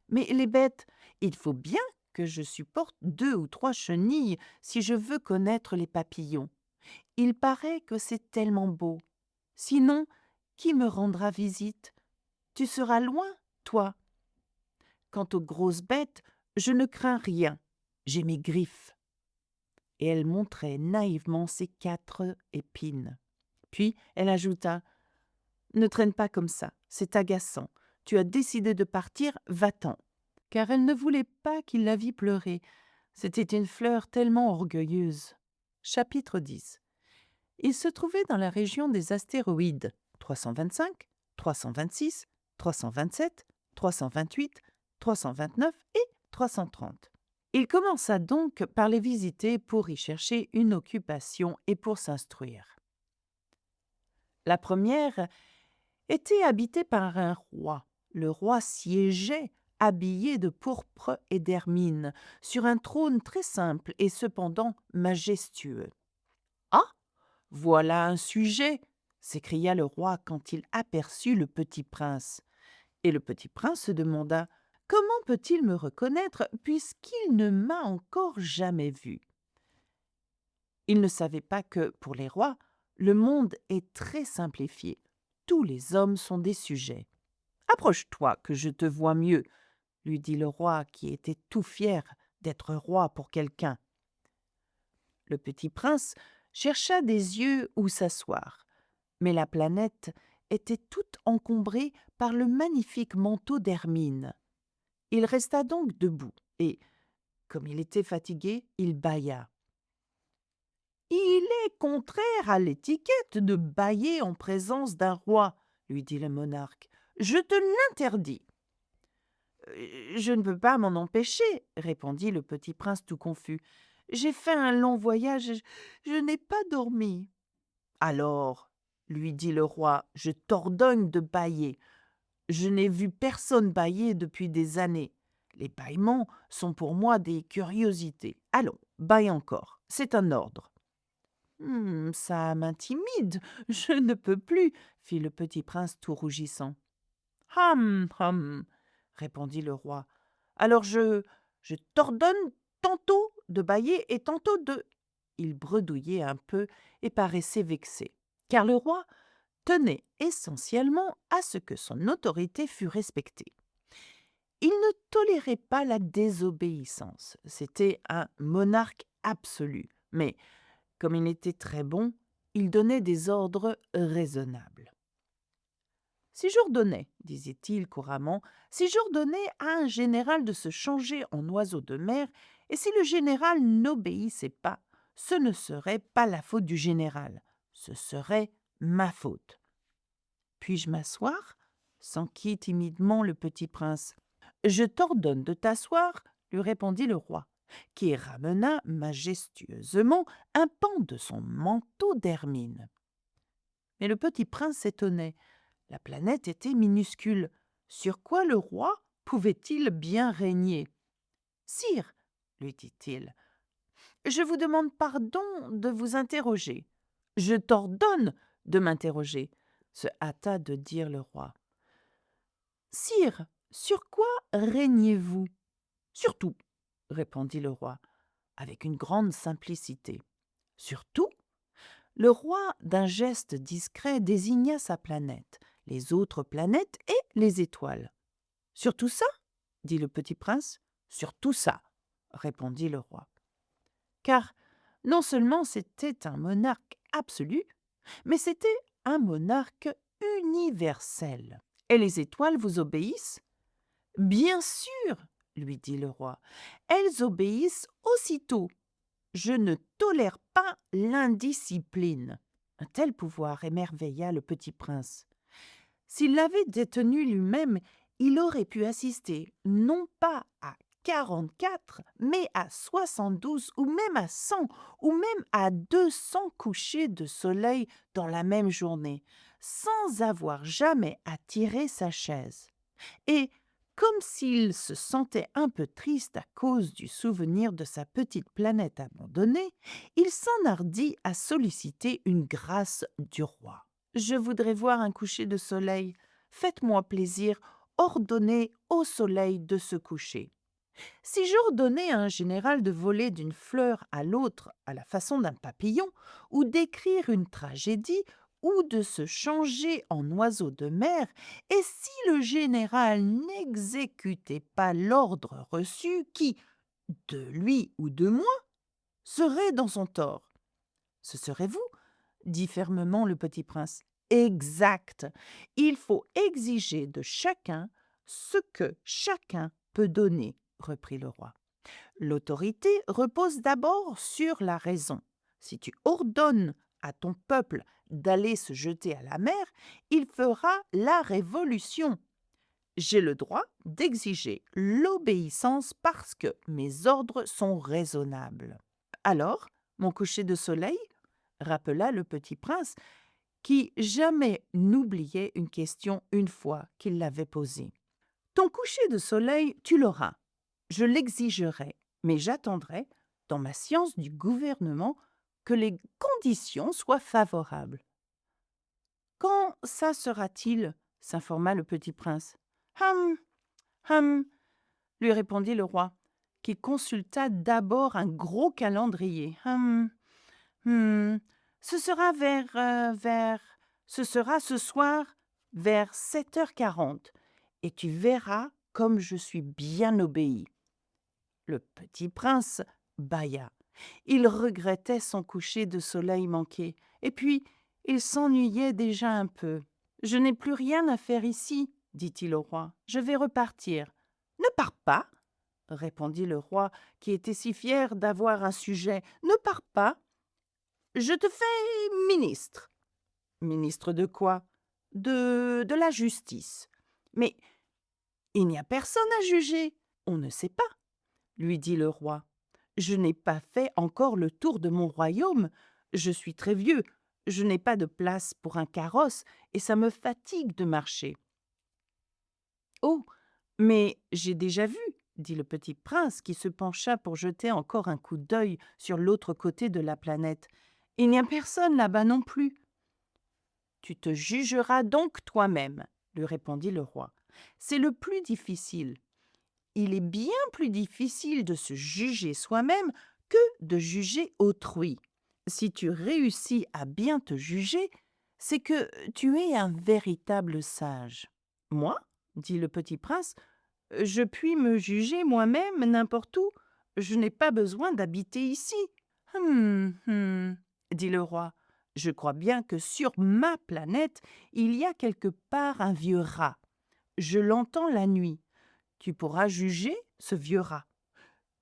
Mais les bêtes, il faut bien que je supporte 2 ou 3 chenilles si je veux connaître les papillons. Il paraît que c'est tellement beau. Sinon, qui me rendra visite? Tu seras loin, toi. Quant aux grosses bêtes, je ne crains rien. J'ai mes griffes. » Et elle montrait naïvement ses 4 épines. Puis elle ajouta: « Ne traîne pas comme ça, c'est agaçant. Tu as décidé de partir, va-t'en. » Car elle ne voulait pas qu'il la vît pleurer. C'était une fleur tellement orgueilleuse. Chapitre 10. Il se trouvait dans la région des astéroïdes 325, 326, 327, 328, 329 et 330. Il commença donc par les visiter pour y chercher une occupation et pour s'instruire. La première était habitée par un roi. Le roi siégeait, habillé de pourpre et d'hermine, sur un trône très simple et cependant majestueux. « Ah, voilà un sujet !» s'écria le roi quand il aperçut le petit prince. Et le petit prince se demanda: « Comment peut-il me reconnaître puisqu'il ne m'a encore jamais vu ?» Il ne savait pas que, pour les rois, le monde est très simplifié. Tous les hommes sont des sujets. « Approche-toi, que je te voie mieux, » lui dit le roi, qui était tout fier d'être roi pour quelqu'un. Le petit prince chercha des yeux où s'asseoir, mais la planète était toute encombrée par le magnifique manteau d'hermine. Il resta donc debout et, comme il était fatigué, il bâilla. « Il est contraire à l'étiquette de bâiller en présence d'un roi, » lui dit le monarque. « Je te l'interdis. »« Je ne peux pas m'en empêcher, » répondit le petit prince tout confus. « J'ai fait un long voyage et je n'ai pas dormi. »« Alors, » lui dit le roi, « je t'ordonne de bâiller. Je n'ai vu personne bâiller depuis des années. Les bâillements sont pour moi des curiosités. Allons, bâille encore, c'est un ordre. »« Ça m'intimide, je ne peux plus, » fit le petit prince tout rougissant. « Hum, hum, » répondit le roi. « Alors je t'ordonne tantôt de bâiller et tantôt de... » Il bredouillait un peu et paraissait vexé, car le roi tenait essentiellement à ce que son autorité fût respectée. Il ne tolérait pas la désobéissance. C'était un monarque absolu, mais comme il était très bon, il donnait des ordres raisonnables. « Si j'ordonnais, disait-il couramment, si j'ordonnais à un général de se changer en oiseau de mer, et si le général n'obéissait pas, ce ne serait pas la faute du général, ce serait ma faute. Puis-je m'asseoir » s'enquit timidement le petit prince. « Je t'ordonne de t'asseoir, » lui répondit le roi, qui ramena majestueusement un pan de son manteau d'hermine. Mais le petit prince s'étonnait. La planète était minuscule. Sur quoi le roi pouvait-il bien régner? « Sire, » lui dit-il, « je vous demande pardon de vous interroger. »« Je t'ordonne de m'interroger, » se hâta de dire le roi. « Sire, sur quoi régnez-vous ?»« Sur tout, » répondit le roi, avec une grande simplicité. « Sur tout ? Le roi, d'un geste discret, désigna sa planète, les autres planètes et les étoiles. Sur tout ça, dit le petit prince. Sur tout ça, répondit le roi. Car non seulement c'était un monarque absolu, mais c'était un monarque universel. Et les étoiles vous obéissent? Bien sûr, lui dit le roi, elles obéissent aussitôt. Je ne tolère pas l'indiscipline. Un tel pouvoir émerveilla le petit prince. S'il l'avait détenu lui-même, il aurait pu assister non pas à 44, mais à 72 ou même à 100 ou même à 200 couchers de soleil dans la même journée, sans avoir jamais à tirer sa chaise. Et, comme s'il se sentait un peu triste à cause du souvenir de sa petite planète abandonnée, il s'enhardit à solliciter une grâce du roi. Je voudrais voir un coucher de soleil. Faites-moi plaisir, ordonnez au soleil de se coucher. Si j'ordonnais à un général de voler d'une fleur à l'autre à la façon d'un papillon, ou d'écrire une tragédie, ou de se changer en oiseau de mer, et si le général n'exécutait pas l'ordre reçu, qui, de lui ou de moi, serait dans son tort? Ce serait vous, dit fermement le petit prince. Exact. Il faut exiger de chacun ce que chacun peut donner, reprit le roi. L'autorité repose d'abord sur la raison. Si tu ordonnes à ton peuple d'aller se jeter à la mer, il fera la révolution. J'ai le droit d'exiger l'obéissance parce que mes ordres sont raisonnables. Alors, mon coucher de soleil, rappela le petit prince, qui jamais n'oubliait une question une fois qu'il l'avait posée. Ton coucher de soleil, tu l'auras. Je l'exigerai, mais j'attendrai, dans ma science du gouvernement, que les conditions soient favorables. Quand ça sera-t-il? S'informa le petit prince. Hum, hum, lui répondit le roi, qui consulta d'abord un gros calendrier. Hum, ce sera ce sera ce soir vers 7h40, et tu verras comme je suis bien obéi. Le petit prince bâilla. Il regrettait son coucher de soleil manqué, et puis il s'ennuyait déjà un peu. Je n'ai plus rien à faire ici, dit-il au roi. Je vais repartir. Ne pars pas, répondit le roi, qui était si fier d'avoir un sujet. Ne pars pas. Je te fais ministre. Ministre de quoi? De la justice. Mais il n'y a personne à juger. On ne sait pas, lui dit le roi. Je n'ai pas fait encore le tour de mon royaume. Je suis très vieux. Je n'ai pas de place pour un carrosse et ça me fatigue de marcher. Oh, mais j'ai déjà vu, dit le petit prince qui se pencha pour jeter encore un coup d'œil sur l'autre côté de la planète. Il n'y a personne là-bas non plus. Tu te jugeras donc toi-même, lui répondit le roi. C'est le plus difficile. Il est bien plus difficile de se juger soi-même que de juger autrui. Si tu réussis à bien te juger, c'est que tu es un véritable sage. Moi, dit le petit prince, je puis me juger moi-même n'importe où. Je n'ai pas besoin d'habiter ici. Dit le roi. Je crois bien que sur ma planète, il y a quelque part un vieux rat. Je l'entends la nuit. Tu pourras juger ce vieux rat.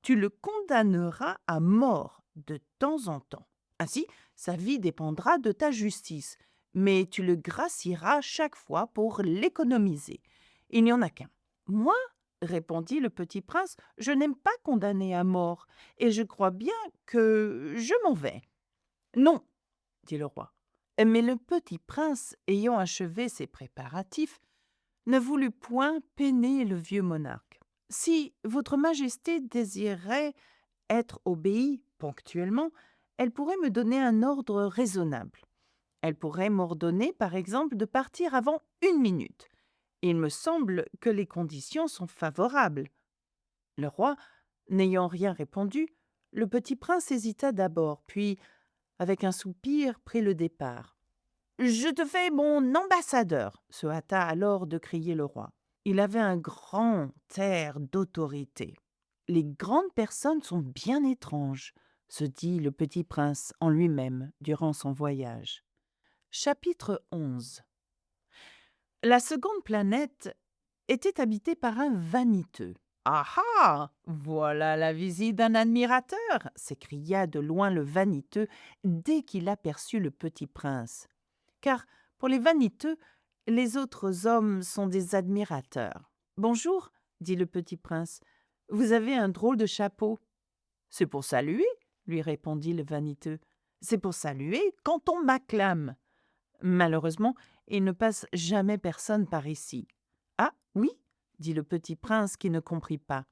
Tu le condamneras à mort de temps en temps. Ainsi, sa vie dépendra de ta justice, mais tu le gracieras chaque fois pour l'économiser. Il n'y en a qu'un. Moi, répondit le petit prince, je n'aime pas condamner à mort, et je crois bien que je m'en vais. Non, dit le roi. Mais le petit prince, ayant achevé ses préparatifs, ne voulut point peiner le vieux monarque. Si votre majesté désirait être obéie ponctuellement, elle pourrait me donner un ordre raisonnable. Elle pourrait m'ordonner, par exemple, de partir avant 1 minute. Il me semble que les conditions sont favorables. Le roi, n'ayant rien répondu, le petit prince hésita d'abord, puis, avec un soupir, prit le départ. Je te fais mon ambassadeur, se hâta alors de crier le roi. Il avait un grand air d'autorité. Les grandes personnes sont bien étranges, se dit le petit prince en lui-même durant son voyage. Chapitre 11. La seconde planète était habitée par un vaniteux. Ah ah! Voilà la visite d'un admirateur! S'écria de loin le vaniteux dès qu'il aperçut le petit prince. Car pour les vaniteux, les autres hommes sont des admirateurs. Bonjour, dit le petit prince. Vous avez un drôle de chapeau. C'est pour saluer, lui répondit le vaniteux. C'est pour saluer quand on m'acclame. Malheureusement, il ne passe jamais personne par ici. Ah, oui, dit le petit prince qui ne comprit pas.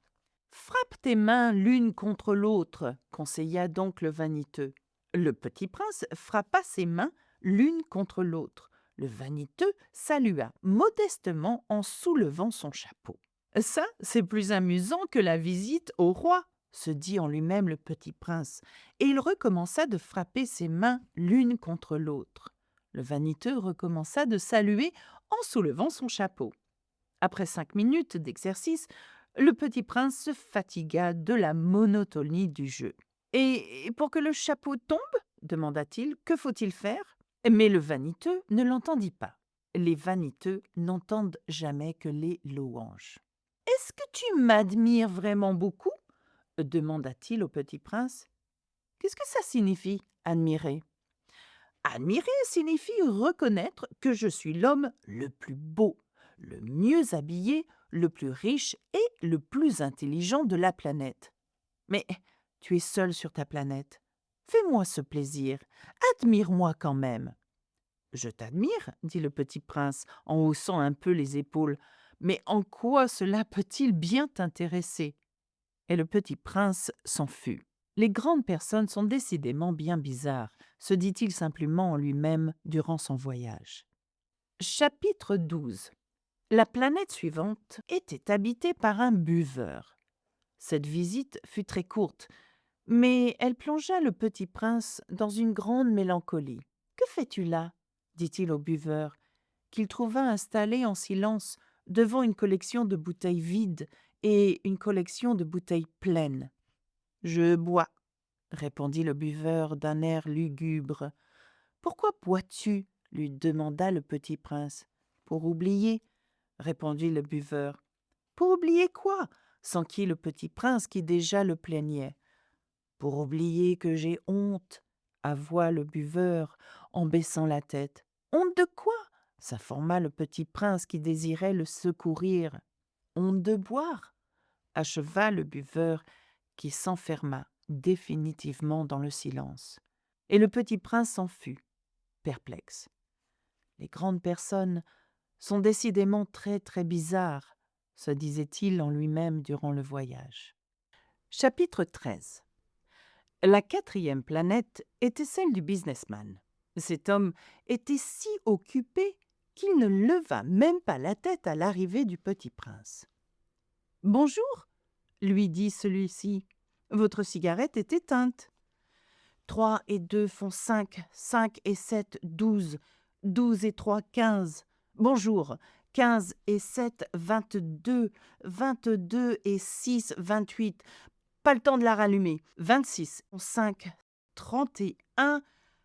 Frappe tes mains l'une contre l'autre, conseilla donc le vaniteux. Le petit prince frappa ses mains l'une contre l'autre. Le vaniteux salua modestement en soulevant son chapeau. Ça, c'est plus amusant que la visite au roi, se dit en lui-même le petit prince, et il recommença de frapper ses mains l'une contre l'autre. Le vaniteux recommença de saluer en soulevant son chapeau. Après 5 minutes d'exercice, le petit prince se fatigua de la monotonie du jeu. « Et pour que le chapeau tombe, demanda-t-il, que faut-il faire ?» Mais le vaniteux ne l'entendit pas. Les vaniteux n'entendent jamais que les louanges. « Est-ce que tu m'admires vraiment beaucoup ?» demanda-t-il au petit prince. « Qu'est-ce que ça signifie, admirer ?» Admirer signifie reconnaître que je suis l'homme le plus beau, le mieux habillé, le plus riche et le plus intelligent de la planète. Mais tu es seul sur ta planète. Fais-moi ce plaisir, admire-moi quand même. Je t'admire, dit le petit prince en haussant un peu les épaules, mais en quoi cela peut-il bien t'intéresser ? Et le petit prince s'en fut. Les grandes personnes sont décidément bien bizarres, se dit-il simplement en lui-même durant son voyage. Chapitre 12. La planète suivante était habitée par un buveur. Cette visite fut très courte, mais elle plongea le petit prince dans une grande mélancolie. « Que fais-tu là ?» dit-il au buveur, qu'il trouva installé en silence devant une collection de bouteilles vides et une collection de bouteilles pleines. « Je bois, » répondit le buveur d'un air lugubre. « Pourquoi bois-tu » lui demanda le petit prince. « Pour oublier, » répondit le buveur. « Pour oublier quoi » s'enquit le petit prince qui déjà le plaignait. « Pour oublier que j'ai honte, » avoua le buveur en baissant la tête. « Honte de quoi » s'informa le petit prince qui désirait le secourir. « Honte de boire » acheva le buveur qui s'enferma définitivement dans le silence. Et le petit prince s'en fut, perplexe. Les grandes personnes sont décidément très très bizarres, se disait-il en lui-même durant le voyage. Chapitre 13. La 4e planète était celle du businessman. Cet homme était si occupé qu'il ne leva même pas la tête à l'arrivée du petit prince. « Bonjour, » lui dit celui-ci, « votre cigarette est éteinte. » 3 et 2 font 5, 5 et 7, 12, 12 et 3, 15. Bonjour, 15 et 7, 22, 22 et 6, 28. Pas le temps de la rallumer. 26, 5, 31.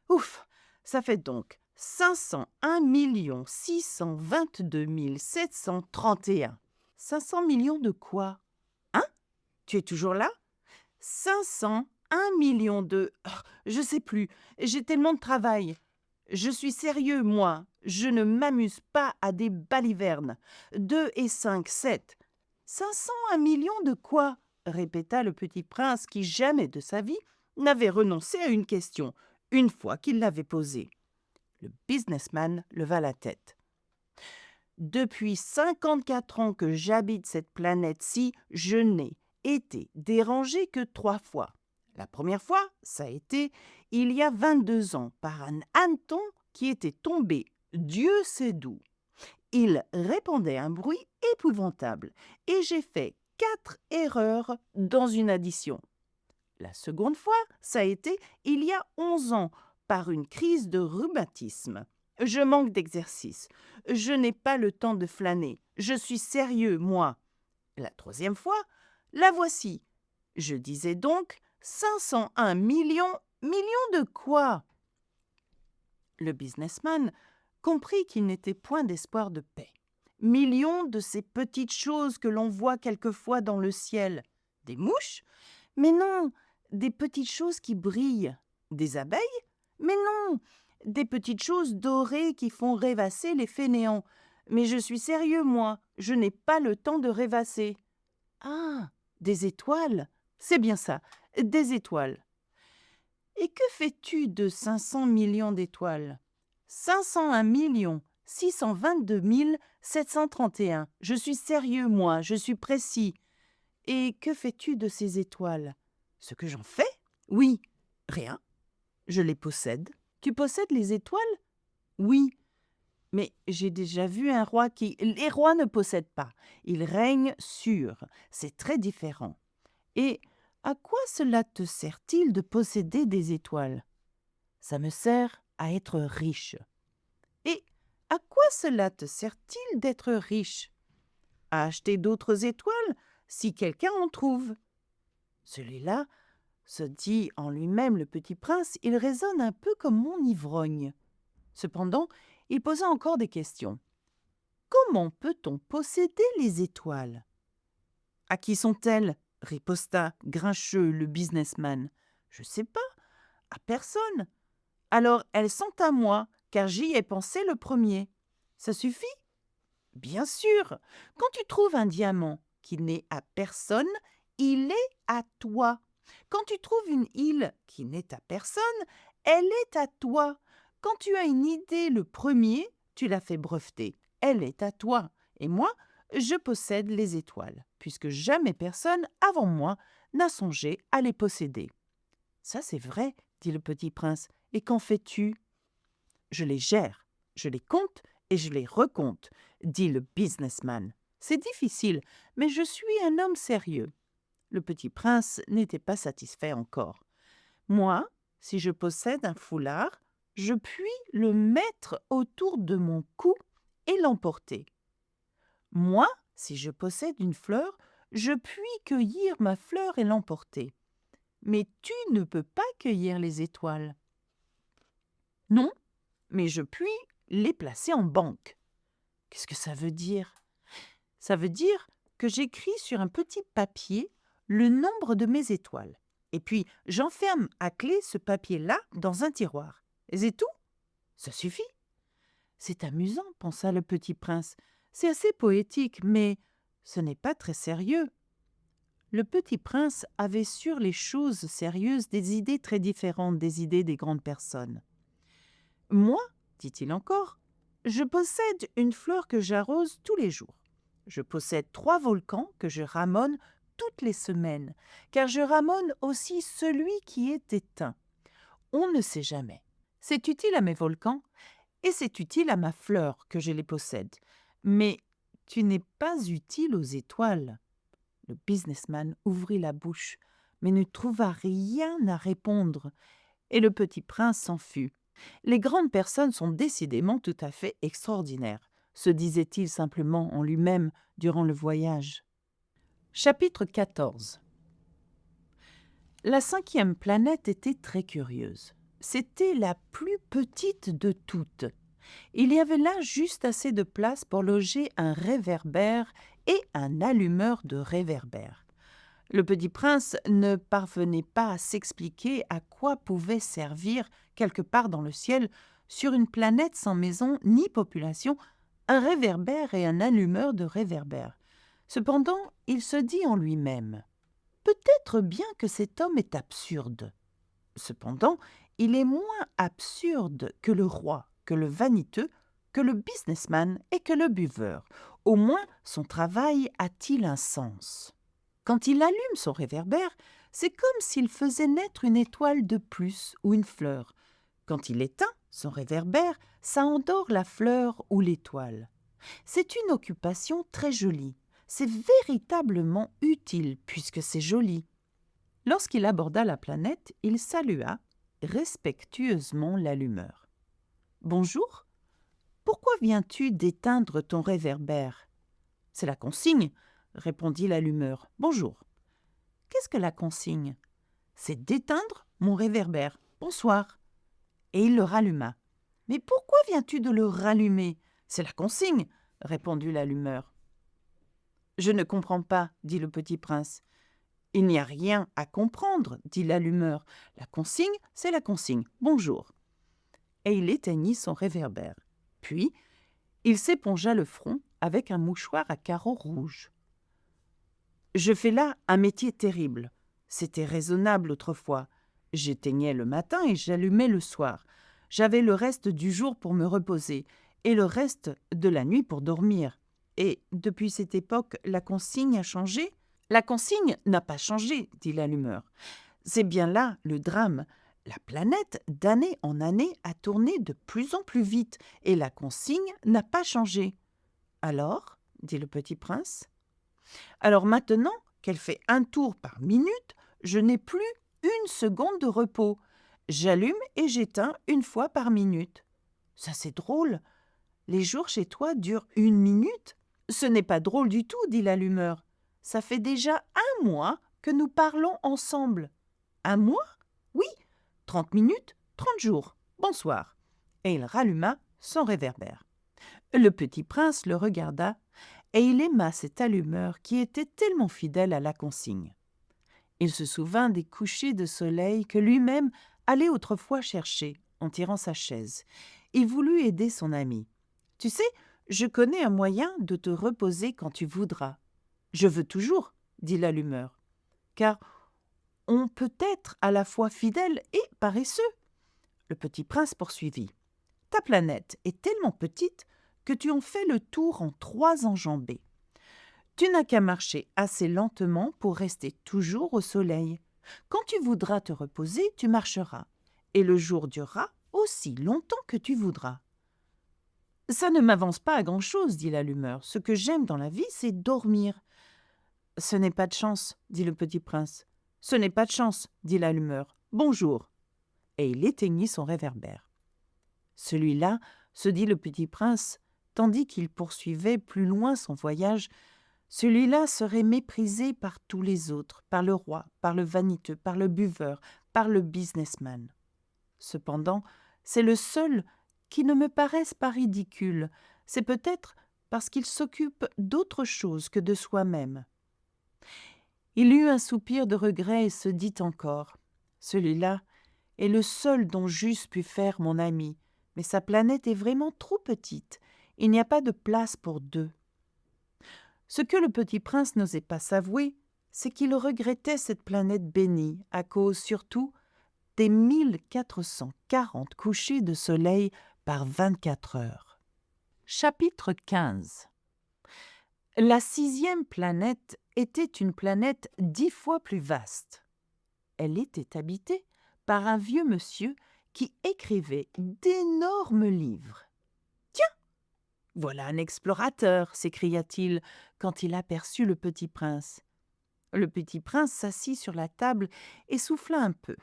Ouf, ça fait donc 501 622 731. 500 millions de quoi? Hein? Tu es toujours là? 501 millions de... je sais plus, j'ai tellement de travail. Je suis sérieux, moi. Je ne m'amuse pas à des balivernes. 2 et 5, 7. 501 millions de quoi? Répéta le petit prince qui jamais de sa vie n'avait renoncé à une question, une fois qu'il l'avait posée. Le businessman leva la tête. Depuis 54 ans que j'habite cette planète-ci, je n'ai été dérangé que 3 fois. La première fois, ça a été il y a 22 ans par un hanneton qui était tombé, Dieu sait d'où. Il répandait un bruit épouvantable et j'ai fait 4 erreurs dans une addition. La seconde fois, ça a été il y a 11 ans par une crise de rhumatisme. Je manque d'exercice. Je n'ai pas le temps de flâner. Je suis sérieux, moi. La troisième fois, la voici. Je disais donc 501 millions. Millions de quoi? Le businessman comprit qu'il n'était point d'espoir de paix. Millions de ces petites choses que l'on voit quelquefois dans le ciel. Des mouches? Mais non, des petites choses qui brillent. Des abeilles? Mais non, des petites choses dorées qui font rêvasser les fainéants. Mais je suis sérieux, moi, je n'ai pas le temps de rêvasser. Ah, des étoiles? C'est bien ça, des étoiles. Et que fais-tu de 500 millions d'étoiles? 501 622 731. Je suis sérieux, moi, je suis précis. Et que fais-tu de ces étoiles? Ce que j'en fais? Oui. Rien. Je les possède. Tu possèdes les étoiles? Oui. Mais j'ai déjà vu un roi qui... Les rois ne possèdent pas. Ils règnent sur. C'est très différent. Et à quoi cela te sert-il de posséder des étoiles? Ça me sert à être riche. Et à quoi cela te sert-il d'être riche? À acheter d'autres étoiles si quelqu'un en trouve. Celui-là, se dit en lui-même le petit prince, il raisonne un peu comme mon ivrogne. Cependant, il posa encore des questions. Comment peut-on posséder les étoiles? À qui sont-elles? Riposta grincheux le businessman. Je sais pas, à personne. Alors elles sont à moi, car j'y ai pensé le premier. Ça suffit? Bien sûr. Quand tu trouves un diamant qui n'est à personne, il est à toi. Quand tu trouves une île qui n'est à personne, elle est à toi. Quand tu as une idée le premier, tu l'as fait breveter. Elle est à toi. Et moi, je possède les étoiles, puisque jamais personne avant moi n'a songé à les posséder. Ça, c'est vrai, dit le petit prince. Et qu'en fais-tu? Je les gère, je les compte et je les recompte, dit le businessman. C'est difficile, mais je suis un homme sérieux. Le petit prince n'était pas satisfait encore. Moi, si je possède un foulard, je puis le mettre autour de mon cou et l'emporter. Moi, si je possède une fleur, je puis cueillir ma fleur et l'emporter. Mais tu ne peux pas cueillir les étoiles. Non, mais je puis les placer en banque. Qu'est-ce que ça veut dire? Ça veut dire que j'écris sur un petit papier le nombre de mes étoiles. Et puis, j'enferme à clé ce papier-là dans un tiroir. Et c'est tout? Ça suffit. C'est amusant, pensa le petit prince. C'est assez poétique, mais ce n'est pas très sérieux. Le petit prince avait sur les choses sérieuses des idées très différentes des idées des grandes personnes. Moi, dit-il encore, je possède une fleur que j'arrose tous les jours. Je possède 3 volcans que je ramone toutes les semaines, car je ramone aussi celui qui est éteint. On ne sait jamais. C'est utile à mes volcans et c'est utile à ma fleur que je les possède. Mais tu n'es pas utile aux étoiles. Le businessman ouvrit la bouche, mais ne trouva rien à répondre, et le petit prince s'en fut. Les grandes personnes sont décidément tout à fait extraordinaires, se disait-il simplement en lui-même durant le voyage. Chapitre 14. La 5e planète était très curieuse. C'était la plus petite de toutes. Il y avait là juste assez de place pour loger un réverbère et un allumeur de réverbère. Le petit prince ne parvenait pas à s'expliquer à quoi pouvait servir, quelque part dans le ciel, sur une planète sans maison ni population, un réverbère et un allumeur de réverbère. Cependant, il se dit en lui-même « Peut-être bien que cet homme est absurde. Cependant, il est moins absurde que le roi, que le vaniteux, que le businessman et que le buveur. Au moins, son travail a-t-il un sens. Quand il allume son réverbère, c'est comme s'il faisait naître une étoile de plus ou une fleur. Quand il éteint son réverbère, ça endort la fleur ou l'étoile. C'est une occupation très jolie. C'est véritablement utile puisque c'est joli. Lorsqu'il aborda la planète, il salua respectueusement l'allumeur. « Bonjour, pourquoi viens-tu d'éteindre ton réverbère ?»« C'est la consigne, » répondit l'allumeur. « Bonjour. »« Qu'est-ce que la consigne ?»« C'est d'éteindre mon réverbère. Bonsoir. » Et il le ralluma. « Mais pourquoi viens-tu de le rallumer ? C'est la consigne, » répondit l'allumeur. « Je ne comprends pas, » dit le petit prince. « Il n'y a rien à comprendre, » dit l'allumeur. « La consigne, c'est la consigne. Bonjour. » Et il éteignit son réverbère. Puis, il s'épongea le front avec un mouchoir à carreaux rouges. « Je fais là un métier terrible. C'était raisonnable autrefois. J'éteignais le matin et j'allumais le soir. J'avais le reste du jour pour me reposer et le reste de la nuit pour dormir. Et depuis cette époque, la consigne a changé ? » « La consigne n'a pas changé, » dit l'allumeur. « C'est bien là le drame. La planète, d'année en année, a tourné de plus en plus vite et la consigne n'a pas changé. »« Alors ?» dit le petit prince. « Alors maintenant qu'elle fait un tour par minute, je n'ai plus une seconde de repos. J'allume et j'éteins une fois par minute. »« Ça, c'est drôle. Les jours chez toi durent 1 minute ? » ?»« Ce n'est pas drôle du tout, » dit l'allumeur. « Ça fait déjà 1 mois que nous parlons ensemble. »« 1 mois ? Oui, 30 minutes, 30 jours. Bonsoir. » Et il ralluma son réverbère. Le petit prince le regarda et il aima cet allumeur qui était tellement fidèle à la consigne. Il se souvint des couchers de soleil que lui-même allait autrefois chercher en tirant sa chaise. Il voulut aider son ami. « Tu sais, je connais un moyen de te reposer quand tu voudras. »« Je veux toujours, » dit l'allumeur, « car on peut être à la fois fidèle et paresseux. » Le petit prince poursuivit. « Ta planète est tellement petite que tu en fais le tour en 3 enjambées. Tu n'as qu'à marcher assez lentement pour rester toujours au soleil. Quand tu voudras te reposer, tu marcheras, et le jour durera aussi longtemps que tu voudras. »« Ça ne m'avance pas à grand-chose, » dit l'allumeur. « Ce que j'aime dans la vie, c'est dormir. »« Ce n'est pas de chance, » dit le petit prince. « Ce n'est pas de chance, » dit l'allumeur. « Bonjour. » Et il éteignit son réverbère. « Celui-là, » se dit le petit prince, tandis qu'il poursuivait plus loin son voyage, « celui-là serait méprisé par tous les autres, par le roi, par le vaniteux, par le buveur, par le businessman. Cependant, c'est le seul qui ne me paraisse pas ridicule. C'est peut-être parce qu'il s'occupe d'autre chose que de soi-même. » Il eut un soupir de regret et se dit encore, « Celui-là est le seul dont j'eusse pu faire mon ami, mais sa planète est vraiment trop petite. Il n'y a pas de place pour 2. » Ce que le petit prince n'osait pas s'avouer, c'est qu'il regrettait cette planète bénie, à cause surtout des 1440 couchers de soleil par 24 heures. Chapitre 15. La 6e planète était une planète 10 fois plus vaste. Elle était habitée par un vieux monsieur qui écrivait d'énormes livres. « Tiens, voilà un explorateur !» s'écria-t-il quand il aperçut le petit prince. Le petit prince s'assit sur la table et souffla un peu.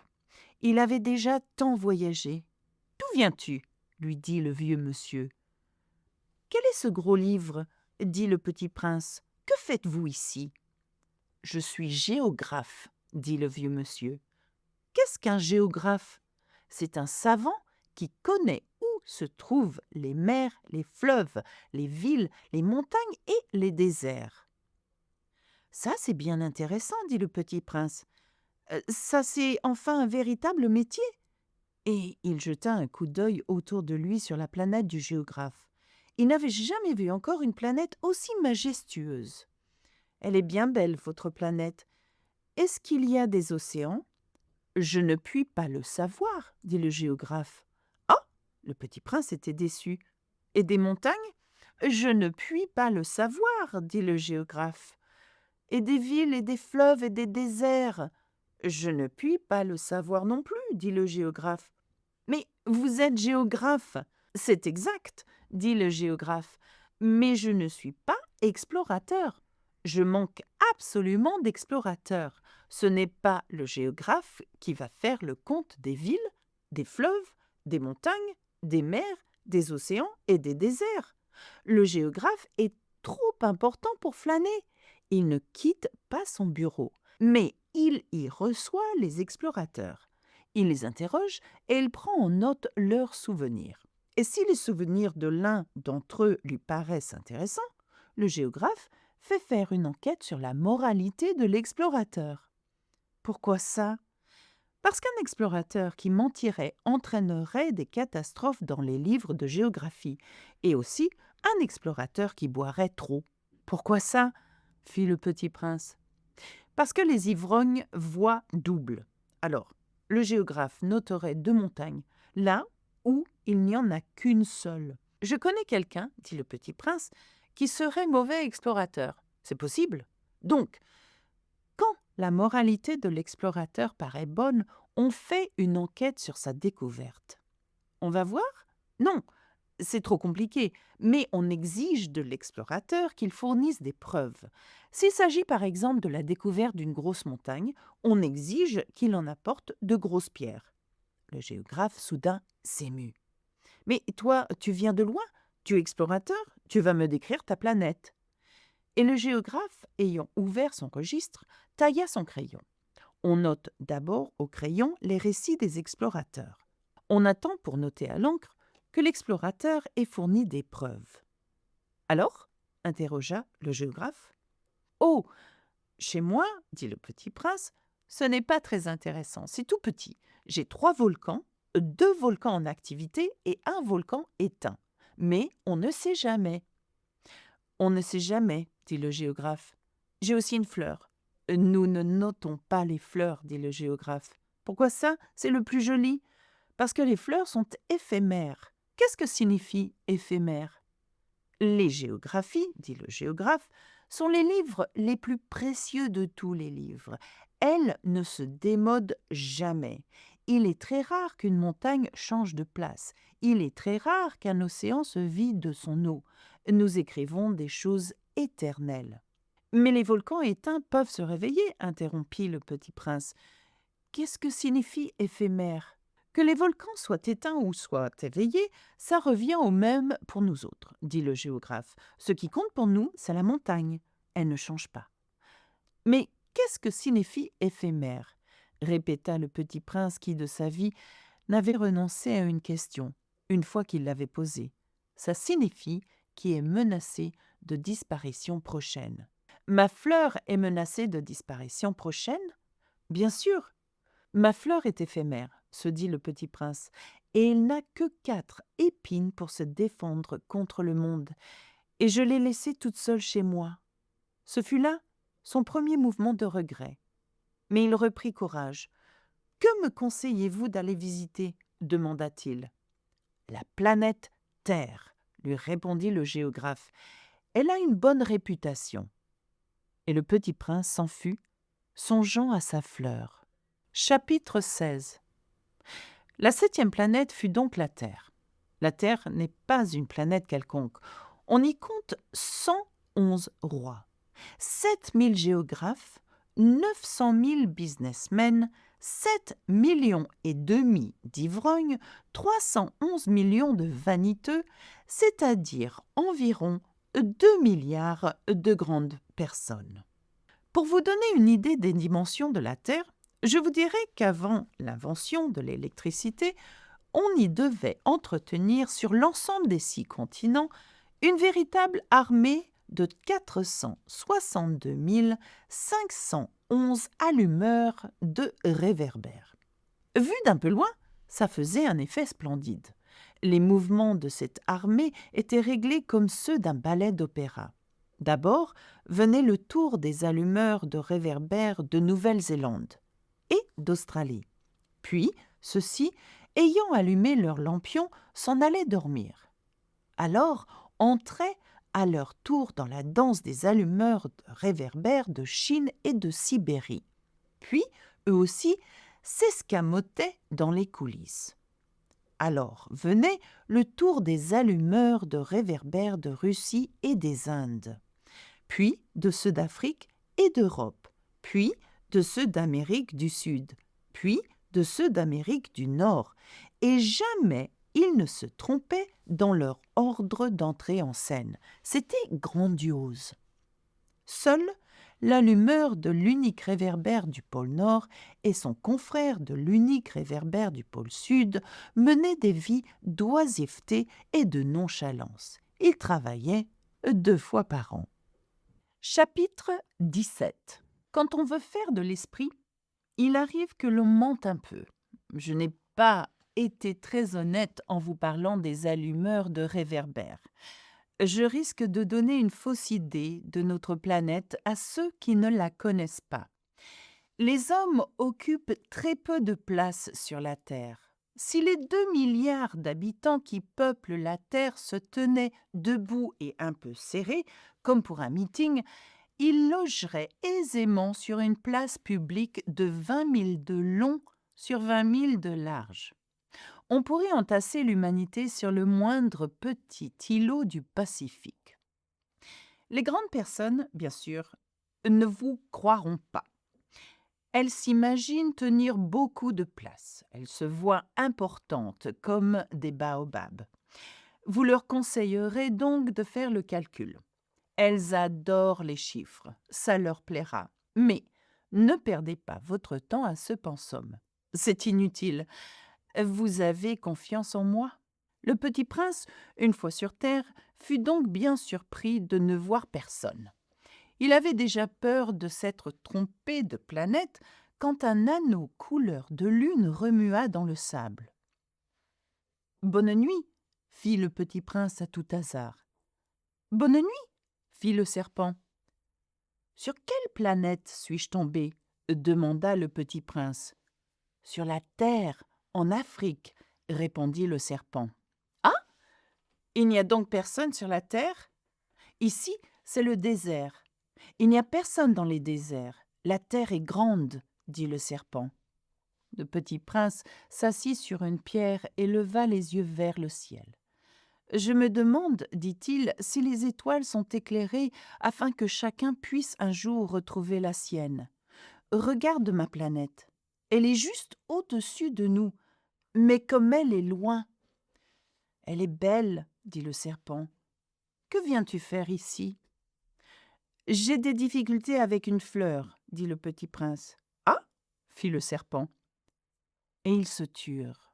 Il avait déjà tant voyagé. « D'où viens-tu » lui dit le vieux monsieur. « Quel est ce gros livre » dit le petit prince. « Que faites-vous ici ?»« Je suis géographe » dit le vieux monsieur. « Qu'est-ce qu'un géographe ? C'est un savant qui connaît où se trouvent les mers, les fleuves, les villes, les montagnes et les déserts. »« Ça, c'est bien intéressant, » dit le petit prince. « Ça, c'est enfin un véritable métier ?» Et il jeta un coup d'œil autour de lui sur la planète du géographe. Il n'avait jamais vu encore une planète aussi majestueuse. « Elle est bien belle, votre planète. Est-ce qu'il y a des océans ?»« Je ne puis pas le savoir, » dit le géographe. « Ah !» Le petit prince était déçu. « Et des montagnes ?»« Je ne puis pas le savoir, » dit le géographe. « Et des villes et des fleuves et des déserts ?»« Je ne puis pas le savoir non plus, » dit le géographe. « Mais vous êtes géographe ?»« C'est exact, » dit le géographe. « Mais je ne suis pas explorateur. Je manque absolument d'explorateurs. Ce n'est pas le géographe qui va faire le compte des villes des fleuves, des montagnes, des mers, des océans et des déserts. Le géographe est trop important pour flâner. Il ne quitte pas son bureau, mais il y reçoit les explorateurs. Il les interroge et il prend en note leurs souvenirs. Et si les souvenirs de l'un d'entre eux lui paraissent intéressants, le géographe fait faire une enquête sur la moralité de l'explorateur. Pourquoi ça? Parce qu'un explorateur qui mentirait entraînerait des catastrophes dans les livres de géographie, et aussi un explorateur qui boirait trop. Pourquoi ça? Fit le petit prince. Parce que les ivrognes voient double. Alors, le géographe noterait 2 montagnes, là où il n'y en a qu'une seule. Je connais quelqu'un, dit le petit prince, qui serait mauvais explorateur. C'est possible. Donc, quand la moralité de l'explorateur paraît bonne, on fait une enquête sur sa découverte. On va voir? Non, c'est trop compliqué, mais on exige de l'explorateur qu'il fournisse des preuves. S'il s'agit par exemple de la découverte d'une grosse montagne, on exige qu'il en apporte de grosses pierres. Le géographe soudain s'émut. Mais toi, tu viens de loin? Tu es explorateur? Tu vas me décrire ta planète. Et le géographe, ayant ouvert son registre, tailla son crayon. On note d'abord au crayon les récits des explorateurs. On attend pour noter à l'encre que l'explorateur ait fourni des preuves. Alors, interrogea le géographe. Oh, chez moi, dit le petit prince, ce n'est pas très intéressant, c'est tout petit. J'ai 3 volcans, 2 volcans en activité et un volcan éteint. Mais on ne sait jamais. On ne sait jamais, dit le géographe. J'ai aussi une fleur. Nous ne notons pas les fleurs, dit le géographe. Pourquoi ça? C'est le plus joli. Parce que les fleurs sont éphémères. Qu'est-ce que signifie éphémère? Les géographies, dit le géographe, sont les livres les plus précieux de tous les livres. Elles ne se démodent jamais. Il est très rare qu'une montagne change de place. Il est très rare qu'un océan se vide de son eau. Nous écrivons des choses éternelles. Mais les volcans éteints peuvent se réveiller, interrompit le petit prince. Qu'est-ce que signifie éphémère? Que les volcans soient éteints ou soient éveillés, ça revient au même pour nous autres, dit le géographe. Ce qui compte pour nous, c'est la montagne. Elle ne change pas. Mais qu'est-ce que signifie éphémère? Répéta le petit prince qui, de sa vie, n'avait renoncé à une question, une fois qu'il l'avait posée. Ça signifie qui est menacé de disparition prochaine. Ma fleur est menacée de disparition prochaine? Bien sûr. Ma fleur est éphémère, se dit le petit prince, et il n'a que 4 épines pour se défendre contre le monde, et je l'ai laissée toute seule chez moi. Ce fut là son premier mouvement de regret. Mais il reprit courage. « Que me conseillez-vous d'aller visiter » demanda-t-il. « La planète Terre » lui répondit le géographe. « Elle a une bonne réputation. » Et le petit prince s'en fut, songeant à sa fleur. Chapitre 16. La 7e planète fut donc la Terre. La Terre n'est pas une planète quelconque. On y compte 111 rois, 7000 géographes, 900 000 businessmen, 7 millions et demi d'ivrognes, 311 millions de vaniteux, c'est-à-dire environ 2 milliards de grandes personnes. Pour vous donner une idée des dimensions de la Terre, je vous dirai qu'avant l'invention de l'électricité, on y devait entretenir sur l'ensemble des 6 continents une véritable armée de 462 511 allumeurs de réverbères. Vu d'un peu loin, ça faisait un effet splendide. Les mouvements de cette armée étaient réglés comme ceux d'un ballet d'opéra. D'abord venait le tour des allumeurs de réverbères de Nouvelle-Zélande et d'Australie. Puis, ceux-ci, ayant allumé leurs lampions, s'en allaient dormir. Alors entraient à leur tour dans la danse des allumeurs de réverbères de Chine et de Sibérie. Puis, eux aussi, s'escamotaient dans les coulisses. Alors venait le tour des allumeurs de réverbères de Russie et des Indes, puis de ceux d'Afrique et d'Europe, puis de ceux d'Amérique du Sud, puis de ceux d'Amérique du Nord, et jamais ils ne se trompaient dans leur ordre d'entrée en scène. C'était grandiose. Seule l'allumeur de l'unique réverbère du pôle Nord et son confrère de l'unique réverbère du pôle Sud menaient des vies d'oisiveté et de nonchalance. Ils travaillaient 2 fois par an. Chapitre 17. Quand on veut faire de l'esprit, il arrive que l'on mente un peu. Je n'ai pas été très honnête en vous parlant des allumeurs de réverbères. Je risque de donner une fausse idée de notre planète à ceux qui ne la connaissent pas. Les hommes occupent très peu de place sur la Terre. Si les 2 milliards d'habitants qui peuplent la Terre se tenaient debout et un peu serrés, comme pour un meeting, ils logeraient aisément sur une place publique de 20 000 de long sur 20 000 de large. On pourrait entasser l'humanité sur le moindre petit îlot du Pacifique. Les grandes personnes, bien sûr, ne vous croiront pas. Elles s'imaginent tenir beaucoup de place. Elles se voient importantes comme des baobabs. Vous leur conseillerez donc de faire le calcul. Elles adorent les chiffres, ça leur plaira. Mais ne perdez pas votre temps à ce pensum. C'est inutile. Vous avez confiance en moi ? Le petit prince, une fois sur terre, fut donc bien surpris de ne voir personne. Il avait déjà peur de s'être trompé de planète quand un anneau couleur de lune remua dans le sable. « Bonne nuit !» fit le petit prince à tout hasard. « Bonne nuit !» fit le serpent. « Sur quelle planète suis-je tombé ?» demanda le petit prince. « Sur la Terre, en Afrique, » répondit le serpent. « Ah ! Il n'y a donc personne sur la Terre ? Ici, c'est le désert. Il n'y a personne dans les déserts. La terre est grande, dit le serpent. Le petit prince s'assit sur une pierre et leva les yeux vers le ciel. Je me demande, dit-il, si les étoiles sont éclairées afin que chacun puisse un jour retrouver la sienne. Regarde ma planète. Elle est juste au-dessus de nous, mais comme elle est loin. Elle est belle, dit le serpent. Que viens-tu faire ici ? J'ai des difficultés avec une fleur, dit le petit prince. Ah, fit le serpent. Et ils se turent.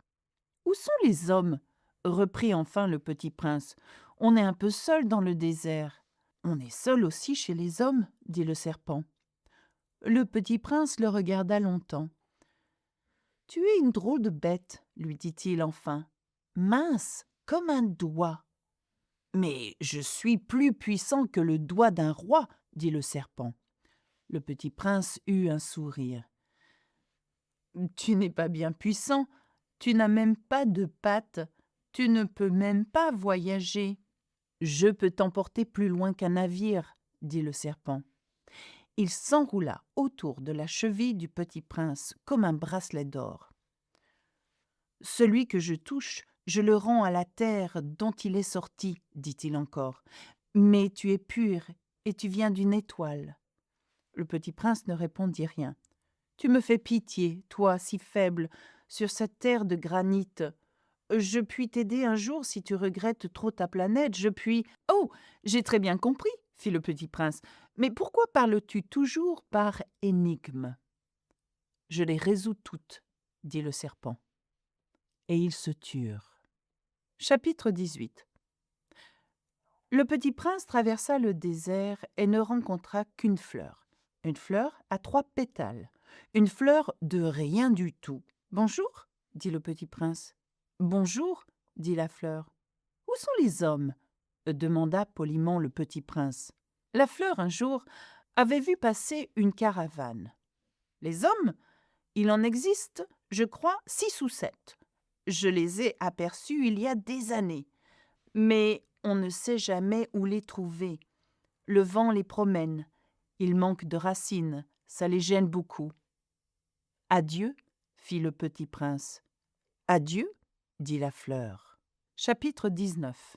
Où sont les hommes ? Reprit enfin le petit prince. On est un peu seul dans le désert. On est seul aussi chez les hommes, dit le serpent. Le petit prince le regarda longtemps. Tu es une drôle de bête, lui dit-il enfin. Mince, comme un doigt. Mais je suis plus puissant que le doigt d'un roi, dit le serpent. Le petit prince eut un sourire. Tu n'es pas bien puissant, tu n'as même pas de pattes, tu ne peux même pas voyager. Je peux t'emporter plus loin qu'un navire, dit le serpent. Il s'enroula autour de la cheville du petit prince comme un bracelet d'or. Celui que je touche, je le rends à la terre dont il est sorti, dit-il encore. Mais tu es pur et tu viens d'une étoile. Le petit prince ne répondit rien. Tu me fais pitié, toi, si faible, sur cette terre de granit. Je puis t'aider un jour si tu regrettes trop ta planète, je puis... Oh, j'ai très bien compris, fit le petit prince. Mais pourquoi parles-tu toujours par énigmes ? Je les résous toutes, dit le serpent. Et ils se turent. Chapitre 18. Le petit prince traversa le désert et ne rencontra qu'une fleur. Une fleur à 3 pétales. Une fleur de rien du tout. « Bonjour » dit le petit prince. « Bonjour » dit la fleur. « Où sont les hommes » demanda poliment le petit prince. La fleur, un jour, avait vu passer une caravane. « Les hommes ? Il en existe, je crois, 6 ou 7. Je les ai aperçus il y a des années. Mais on ne sait jamais où les trouver. Le vent les promène. Ils manquent de racines, ça les gêne beaucoup. « Adieu » fit le petit prince. « Adieu » dit la fleur. Chapitre 19.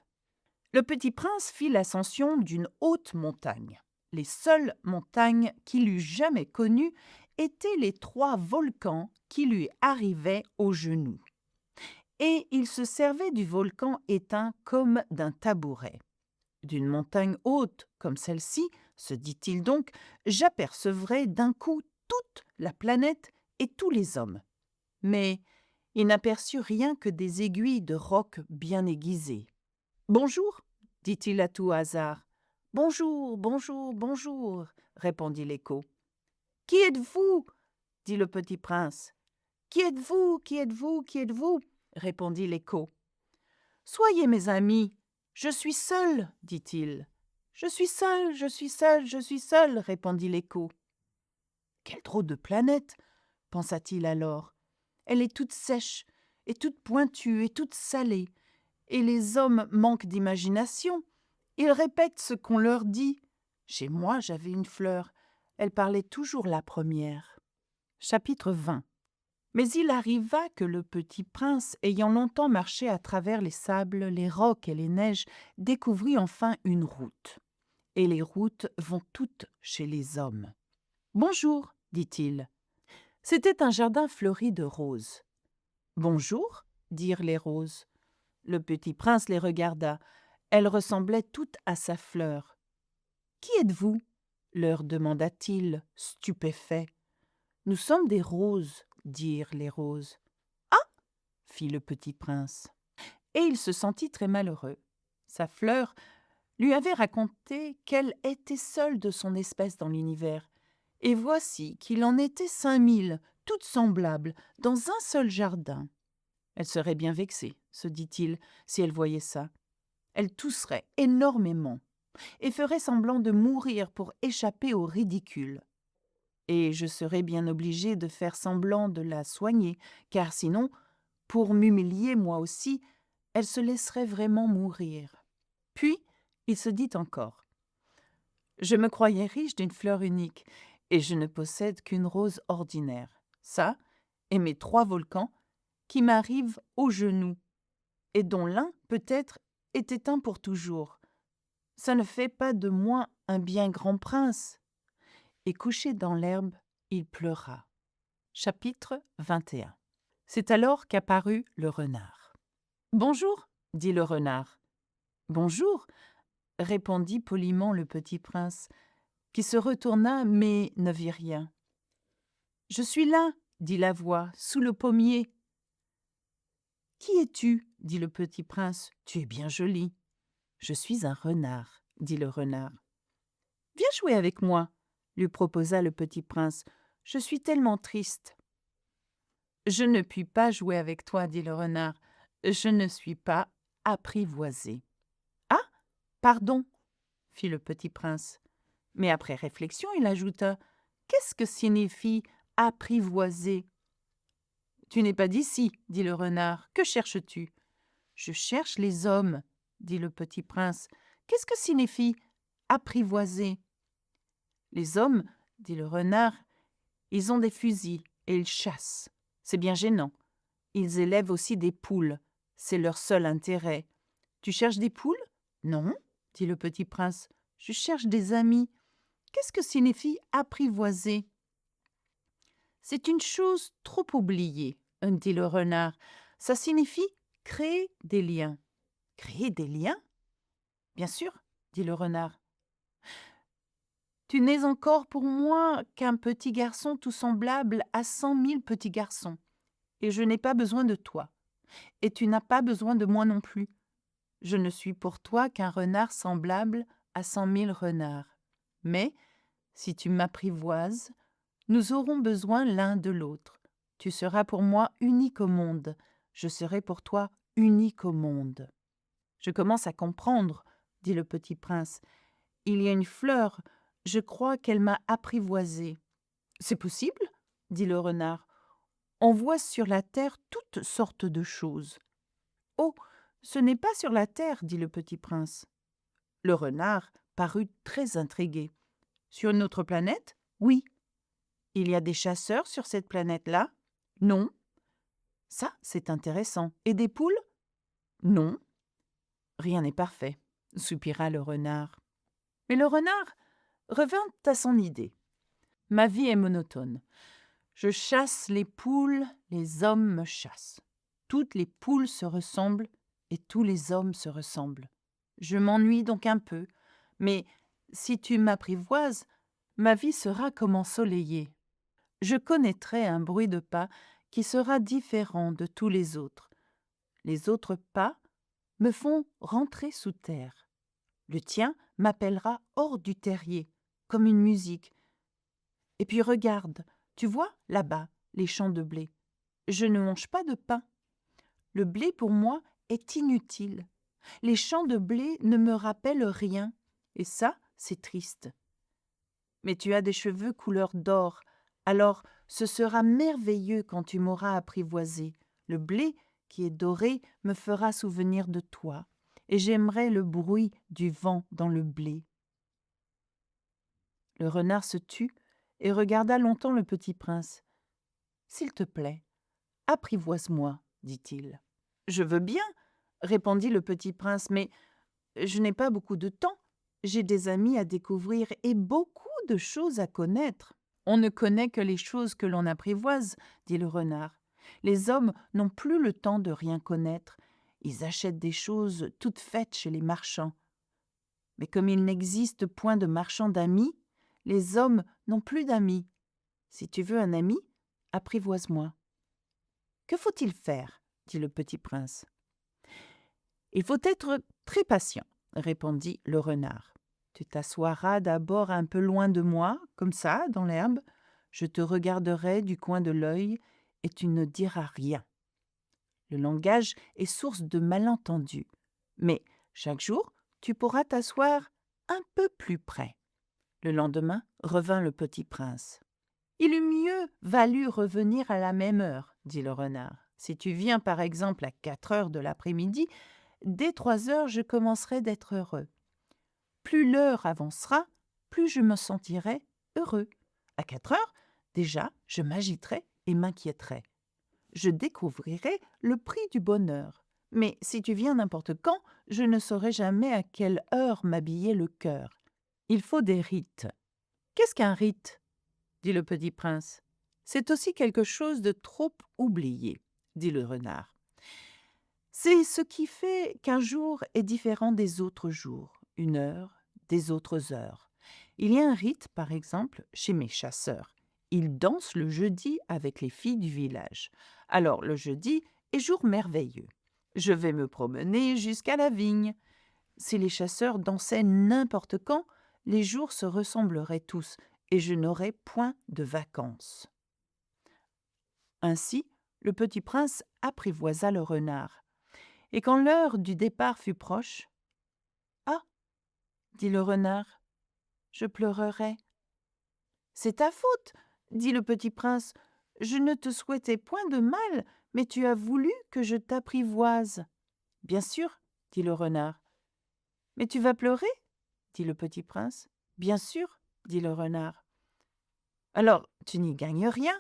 Le petit prince fit l'ascension d'une haute montagne, les seules montagnes qu'il eût jamais connues
étaient les 3 volcans qui lui arrivaient aux genoux. Et il se servait du volcan éteint comme d'un tabouret. D'une montagne haute comme celle-ci, se dit-il donc, j'apercevrai d'un coup toute la planète et tous les hommes. Mais il n'aperçut rien que des aiguilles de roc bien aiguisées. Bonjour, dit-il à tout hasard. Bonjour, bonjour, bonjour, répondit l'écho. Qui êtes-vous? Dit le petit prince. Qui êtes-vous? Qui êtes-vous? Qui êtes-vous? Répondit l'écho. Soyez mes amis, je suis seul, dit-il. Je suis seul, je suis seul, je suis seul, répondit l'écho. Quelle drôle de planète, pensa-t-il alors. Elle est toute sèche, et toute pointue, et toute salée, et les hommes manquent d'imagination. Ils répètent ce qu'on leur dit. Chez moi, j'avais une fleur. Elle parlait toujours la première. Chapitre 20. Mais il arriva que le petit prince, ayant longtemps marché à travers les sables, les rocs et les neiges, découvrit enfin une route. Et les routes vont toutes chez les hommes. « Bonjour, dit-il. C'était un jardin fleuri de roses. « Bonjour, dirent les roses. Le petit prince les regarda. Elles ressemblaient toutes à sa fleur. « Qui êtes-vous » leur demanda-t-il, stupéfait. « Nous sommes des roses, dirent les roses. »« Ah » fit le petit prince. Et il se sentit très malheureux. Sa fleur lui avait raconté qu'elle était seule de son espèce dans l'univers. Et voici qu'il en était 5000, toutes semblables, dans un seul jardin. Elle serait bien vexée, se dit-il, si elle voyait ça. Elle tousserait énormément et ferait semblant de mourir pour échapper au ridicule. Et je serais bien obligé de faire semblant de la soigner, car sinon, pour m'humilier moi aussi, elle se laisserait vraiment mourir. Puis, il se dit encore, « Je me croyais riche d'une fleur unique, et je ne possède qu'une rose ordinaire. Ça, et mes 3 volcans, qui m'arrivent aux genoux, et dont l'un, peut-être, est éteint pour toujours. Ça ne fait pas de moi un bien grand prince. » Et couché dans l'herbe, il pleura. Chapitre 21. C'est alors qu'apparut le renard. « Bonjour, dit le renard. « Bonjour, répondit poliment le petit prince, qui se retourna mais ne vit rien. « Je suis là, dit la voix, sous le pommier. »« Qui es-tu » dit le petit prince. « Tu es bien joli. »« Je suis un renard, dit le renard. »« Viens jouer avec moi, lui proposa le petit prince. « Je suis tellement triste. »« Je ne puis pas jouer avec toi, dit le renard. Je ne suis pas apprivoisé. »« Ah, pardon, fit le petit prince. Mais après réflexion, il ajouta, « Qu'est-ce que signifie apprivoiser ?»« Tu n'es pas d'ici, dit le renard. Que cherches-tu ?»« Je cherche les hommes, dit le petit prince. Qu'est-ce que signifie apprivoiser ?»« Les hommes, dit le renard, ils ont des fusils et ils chassent. C'est bien gênant. Ils élèvent aussi des poules. C'est leur seul intérêt. Tu cherches des poules ? Non, dit le petit prince. Je cherche des amis. Qu'est-ce que signifie apprivoiser ? C'est une chose trop oubliée, dit le renard. Ça signifie créer des liens. Créer des liens ? Bien sûr, dit le renard. Tu n'es encore pour moi qu'un petit garçon tout semblable à 100 000 petits garçons. Et je n'ai pas besoin de toi. Et tu n'as pas besoin de moi non plus. Je ne suis pour toi qu'un renard semblable à 100 000 renards. Mais, si tu m'apprivoises, nous aurons besoin l'un de l'autre. Tu seras pour moi unique au monde. Je serai pour toi unique au monde. Je commence à comprendre, dit le petit prince. Il y a une fleur, je crois qu'elle m'a apprivoisé. C'est possible, dit le renard. On voit sur la terre toutes sortes de choses. Oh, ce n'est pas sur la terre, dit le petit prince. Le renard parut très intrigué. Sur une autre planète ? Oui. Il y a des chasseurs sur cette planète-là ? Non. Ça, c'est intéressant. Et des poules ? Non. Rien n'est parfait, soupira le renard. Mais le renard revint à son idée. Ma vie est monotone. Je chasse les poules, les hommes me chassent. Toutes les poules se ressemblent et tous les hommes se ressemblent. Je m'ennuie donc un peu, mais si tu m'apprivoises, ma vie sera comme ensoleillée. Je connaîtrai un bruit de pas qui sera différent de tous les autres. Les autres pas me font rentrer sous terre. Le tien m'appellera hors du terrier, comme une musique. Et puis regarde, tu vois là-bas les champs de blé. Je ne mange pas de pain. Le blé pour moi est inutile. Les champs de blé ne me rappellent rien. Et ça, c'est triste. Mais tu as des cheveux couleur d'or, alors ce sera merveilleux quand tu m'auras apprivoisé. Le blé qui est doré me fera souvenir de toi, et j'aimerais le bruit du vent dans le blé. Le renard se tut et regarda longtemps le petit prince. « S'il te plaît, apprivoise-moi, dit-il. « Je veux bien, répondit le petit prince, mais je n'ai pas beaucoup de temps. J'ai des amis à découvrir et beaucoup de choses à connaître. »« On ne connaît que les choses que l'on apprivoise, dit le renard. Les hommes n'ont plus le temps de rien connaître. Ils achètent des choses toutes faites chez les marchands. Mais comme il n'existe point de marchands d'amis, les hommes n'ont plus d'amis. Si tu veux un ami, apprivoise-moi. »« Que faut-il faire ?» dit le petit prince. « Il faut être très patient, » répondit le renard. « Tu t'assoiras d'abord un peu loin de moi, comme ça, dans l'herbe. Je te regarderai du coin de l'œil et tu ne diras rien. Le langage est source de malentendus, mais chaque jour, tu pourras t'asseoir un peu plus près. » Le lendemain revint le petit prince. « Il eût mieux valu revenir à la même heure, dit le renard. Si tu viens par exemple à 4 heures de l'après-midi, dès 3 heures je commencerai d'être heureux. Plus l'heure avancera, plus je me sentirai heureux. À 4 heures, déjà, je m'agiterai et m'inquiéterai. Je découvrirai le prix du bonheur. Mais si tu viens n'importe quand, je ne saurai jamais à quelle heure m'habiller le cœur. Il faut des rites. »« Qu'est-ce qu'un rite ?» dit le petit prince. « C'est aussi quelque chose de trop oublié, dit le renard. C'est ce qui fait qu'un jour est différent des autres jours, une heure des autres heures. Il y a un rite, par exemple, chez mes chasseurs. Ils dansent le jeudi avec les filles du village. Alors le jeudi est jour merveilleux. Je vais me promener jusqu'à la vigne. Si les chasseurs dansaient n'importe quand, les jours se ressembleraient tous et je n'aurais point de vacances. » Ainsi, le petit prince apprivoisa le renard. Et quand l'heure du départ fut proche, « Ah !» dit le renard, « je pleurerai. »« C'est ta faute, » dit le petit prince. « Je ne te souhaitais point de mal, mais tu as voulu que je t'apprivoise. »« Bien sûr, » dit le renard. « Mais tu vas pleurer ?» dit le petit prince. « Bien sûr, » dit le renard. « Alors, tu n'y gagnes rien. »«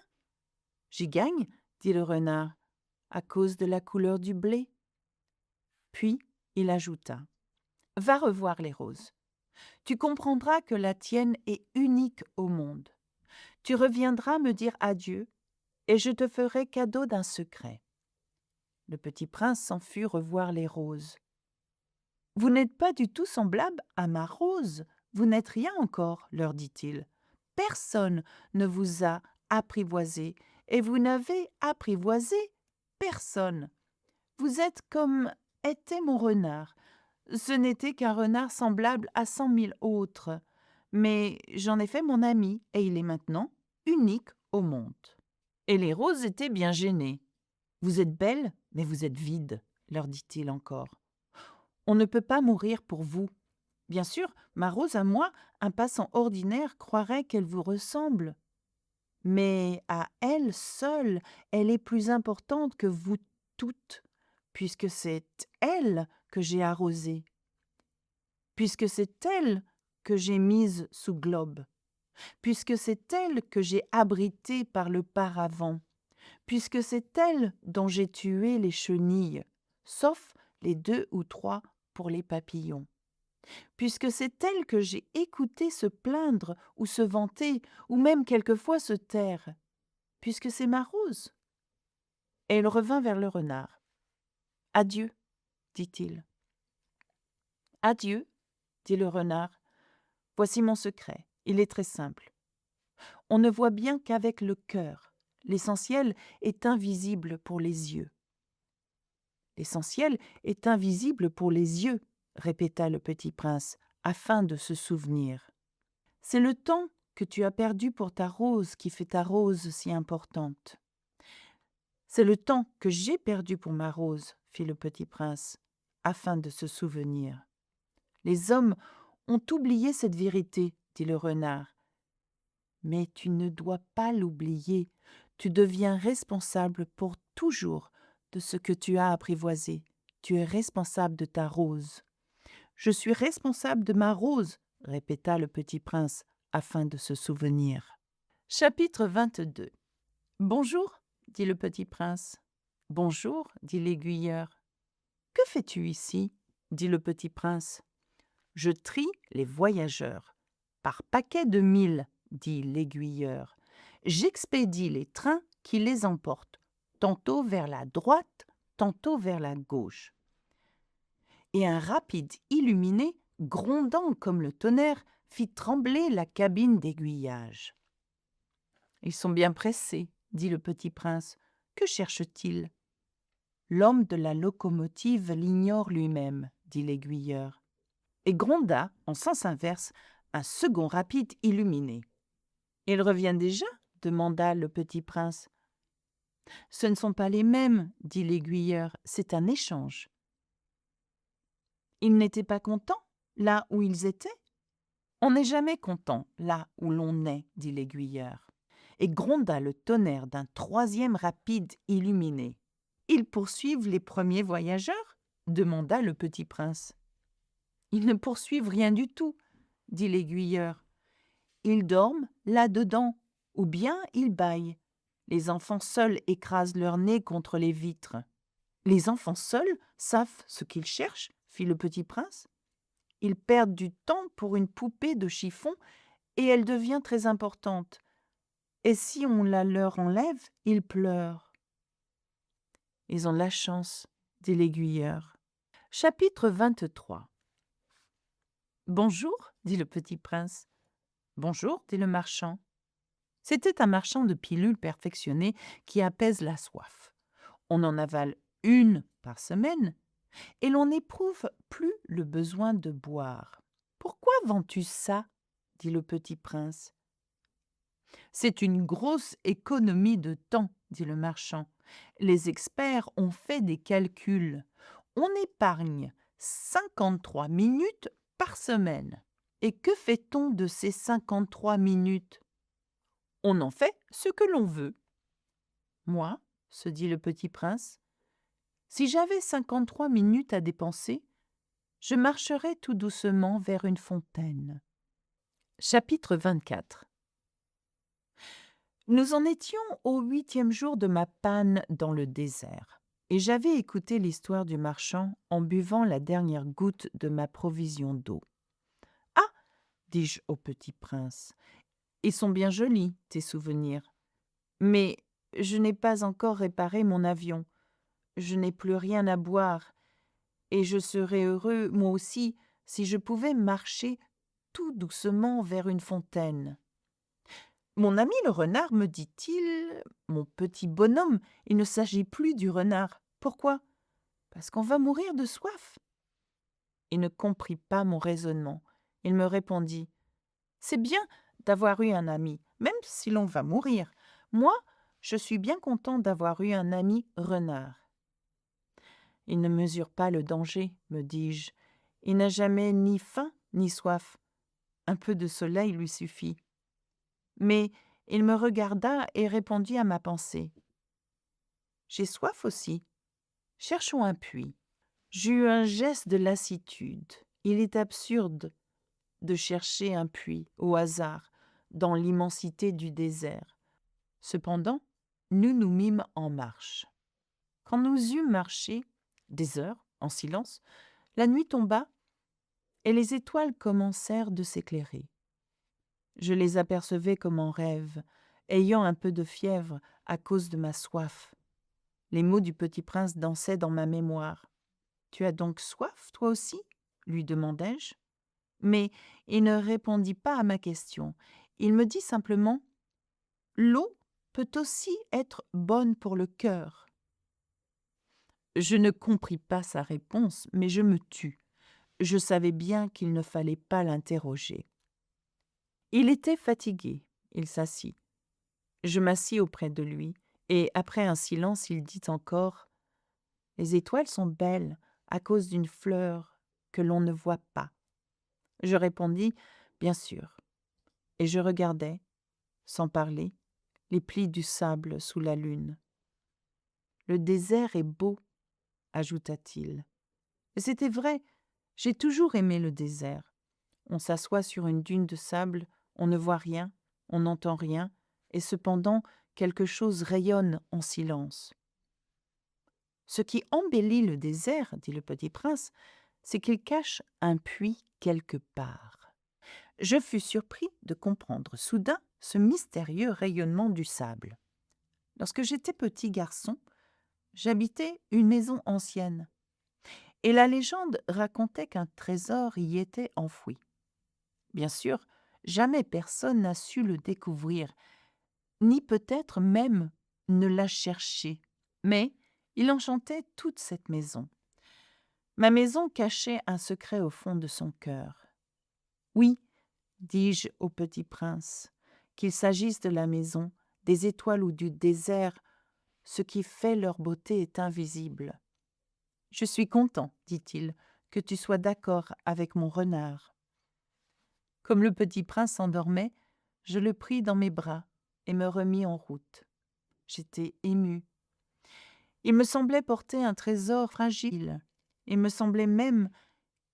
J'y gagne, » dit le renard, « à cause de la couleur du blé. » Puis il ajouta, « Va revoir les roses. Tu comprendras que la tienne est unique au monde. Tu reviendras me dire adieu, et je te ferai cadeau d'un secret. » Le petit prince s'en fut revoir les roses. « Vous n'êtes pas du tout semblable à ma rose, vous n'êtes rien encore, leur dit-il. Personne ne vous a apprivoisé, et vous n'avez apprivoisé personne. Vous êtes comme était mon renard. Ce n'était qu'un renard semblable à 100 000 autres, mais j'en ai fait mon ami, et il est maintenant unique au monde. » Et les roses étaient bien gênées. « Vous êtes belles, mais vous êtes vides, leur dit-il encore. On ne peut pas mourir pour vous. Bien sûr, ma rose à moi, un passant ordinaire croirait qu'elle vous ressemble. Mais à elle seule, elle est plus importante que vous toutes, puisque c'est elle que j'ai arrosée, puisque c'est elle que j'ai mise sous globe, puisque c'est elle que j'ai abritée par le paravent, puisque c'est elle dont j'ai tué les chenilles, sauf les 2 ou 3 pour les papillons. puisque c'est elle que j'ai écouté se plaindre ou se vanter, ou même quelquefois se taire, puisque c'est ma rose. » Et il revint vers le renard. « Adieu, dit-il. »« Adieu, dit le renard. Voici mon secret. Il est très simple. On ne voit bien qu'avec le cœur. L'essentiel est invisible pour les yeux. » « L'essentiel est invisible pour les yeux, » répéta le petit prince, afin de se souvenir. « C'est le temps que tu as perdu pour ta rose qui fait ta rose si importante. »« C'est le temps que j'ai perdu pour ma rose, » fit le petit prince, afin de se souvenir. « Les hommes ont oublié cette vérité, » dit le renard. « Mais tu ne dois pas l'oublier. Tu deviens responsable pour toujours de ce que tu as apprivoisé. Tu es responsable de ta rose. »« Je suis responsable de ma rose, » répéta le petit prince, afin de se souvenir. Chapitre 22. « Bonjour, dit le petit prince. »« Bonjour, dit l'aiguilleur. »« Que fais-tu ici ?» dit le petit prince. « Je trie les voyageurs. »« Par paquet de 1000, dit l'aiguilleur. J'expédie les trains qui les emportent, tantôt vers la droite, tantôt vers la gauche. » Et un rapide illuminé, grondant comme le tonnerre, fit trembler la cabine d'aiguillage. « Ils sont bien pressés, dit le petit prince. Que cherchent-ils ? » « L'homme de la locomotive l'ignore lui-même, dit l'aiguilleur. » Et gronda, en sens inverse, un second rapide illuminé. « Ils reviennent déjà ? » demanda le petit prince. « Ce ne sont pas les mêmes, dit l'aiguilleur, c'est un échange. » « Ils n'étaient pas contents, là où ils étaient ? » « On n'est jamais content, là où l'on est, dit l'aiguilleur. » Et gronda le tonnerre d'un troisième rapide illuminé. « Ils poursuivent les premiers voyageurs ? » demanda le petit prince. « Ils ne poursuivent rien du tout, dit l'aiguilleur. Ils dorment là-dedans, ou bien ils bâillent. Les enfants seuls écrasent leur nez contre les vitres. »« Les enfants seuls savent ce qu'ils cherchent, fit le petit prince. Ils perdent du temps pour une poupée de chiffon et elle devient très importante. Et si on la leur enlève, ils pleurent. »« Ils ont de la chance, dit l'aiguilleur. » Chapitre 23. « Bonjour, dit le petit prince. »« Bonjour, dit le marchand. » C'était un marchand de pilules perfectionnées qui apaisent la soif. On en avale une par semaine et l'on n'éprouve plus le besoin de boire. « Pourquoi vends-tu ça ?» dit le petit prince. « C'est une grosse économie de temps, dit le marchand. Les experts ont fait des calculs. On épargne 53 minutes par semaine. Et que fait-on de ces 53 minutes ? On en fait ce que l'on veut. »« Moi, se dit le petit prince, si j'avais 53 minutes à dépenser, je marcherais tout doucement vers une fontaine. » Chapitre 24. Nous en étions au 8e jour de ma panne dans le désert, et j'avais écouté l'histoire du marchand en buvant la dernière goutte de ma provision d'eau. « Ah !» dis-je au petit prince, « ils sont bien jolis, tes souvenirs. Mais je n'ai pas encore réparé mon avion. Je n'ai plus rien à boire, et je serais heureux, moi aussi, si je pouvais marcher tout doucement vers une fontaine. »« Mon ami le renard, me dit-il, mon petit bonhomme, il ne s'agit plus du renard. Pourquoi ? Parce qu'on va mourir de soif. » Il ne comprit pas mon raisonnement. Il me répondit, « C'est bien d'avoir eu un ami, même si l'on va mourir. Moi, je suis bien content d'avoir eu un ami renard. » « Il ne mesure pas le danger, me dis-je. Il n'a jamais ni faim ni soif. Un peu de soleil lui suffit. » Mais il me regarda et répondit à ma pensée. « J'ai soif aussi. Cherchons un puits. » J'eus un geste de lassitude. Il est absurde de chercher un puits au hasard dans l'immensité du désert. Cependant, nous nous mîmes en marche. Quand nous eûmes marché des heures en silence, la nuit tomba et les étoiles commencèrent de s'éclairer. Je les apercevais comme en rêve, ayant un peu de fièvre à cause de ma soif. Les mots du petit prince dansaient dans ma mémoire. « Tu as donc soif, toi aussi ?» lui demandai-je. Mais il ne répondit pas à ma question. Il me dit simplement: « L'eau peut aussi être bonne pour le cœur. » Je ne compris pas sa réponse, mais je me tus. Je savais bien qu'il ne fallait pas l'interroger. Il était fatigué. Il s'assit. Je m'assis auprès de lui, et après un silence, il dit encore: « Les étoiles sont belles à cause d'une fleur que l'on ne voit pas. » Je répondis: « Bien sûr. » Et je regardais, sans parler, les plis du sable sous la lune. « Le désert est beau, » ajouta-t-il. Et c'était vrai, j'ai toujours aimé le désert. On s'assoit sur une dune de sable, on ne voit rien, on n'entend rien, et cependant quelque chose rayonne en silence. « Ce qui embellit le désert, dit le petit prince, c'est qu'il cache un puits quelque part. » Je fus surpris de comprendre soudain ce mystérieux rayonnement du sable. Lorsque j'étais petit garçon, j'habitais une maison ancienne, et la légende racontait qu'un trésor y était enfoui. Bien sûr, jamais personne n'a su le découvrir, ni peut-être même ne l'a cherché, mais il enchantait toute cette maison. Ma maison cachait un secret au fond de son cœur. Oui, dis-je au petit prince, qu'il s'agisse de la maison, des étoiles ou du désert, ce qui fait leur beauté est invisible. « Je suis content, dit-il, que tu sois d'accord avec mon renard. » Comme le petit prince s'endormait, je le pris dans mes bras et me remis en route. J'étais émue. Il me semblait porter un trésor fragile. Il me semblait même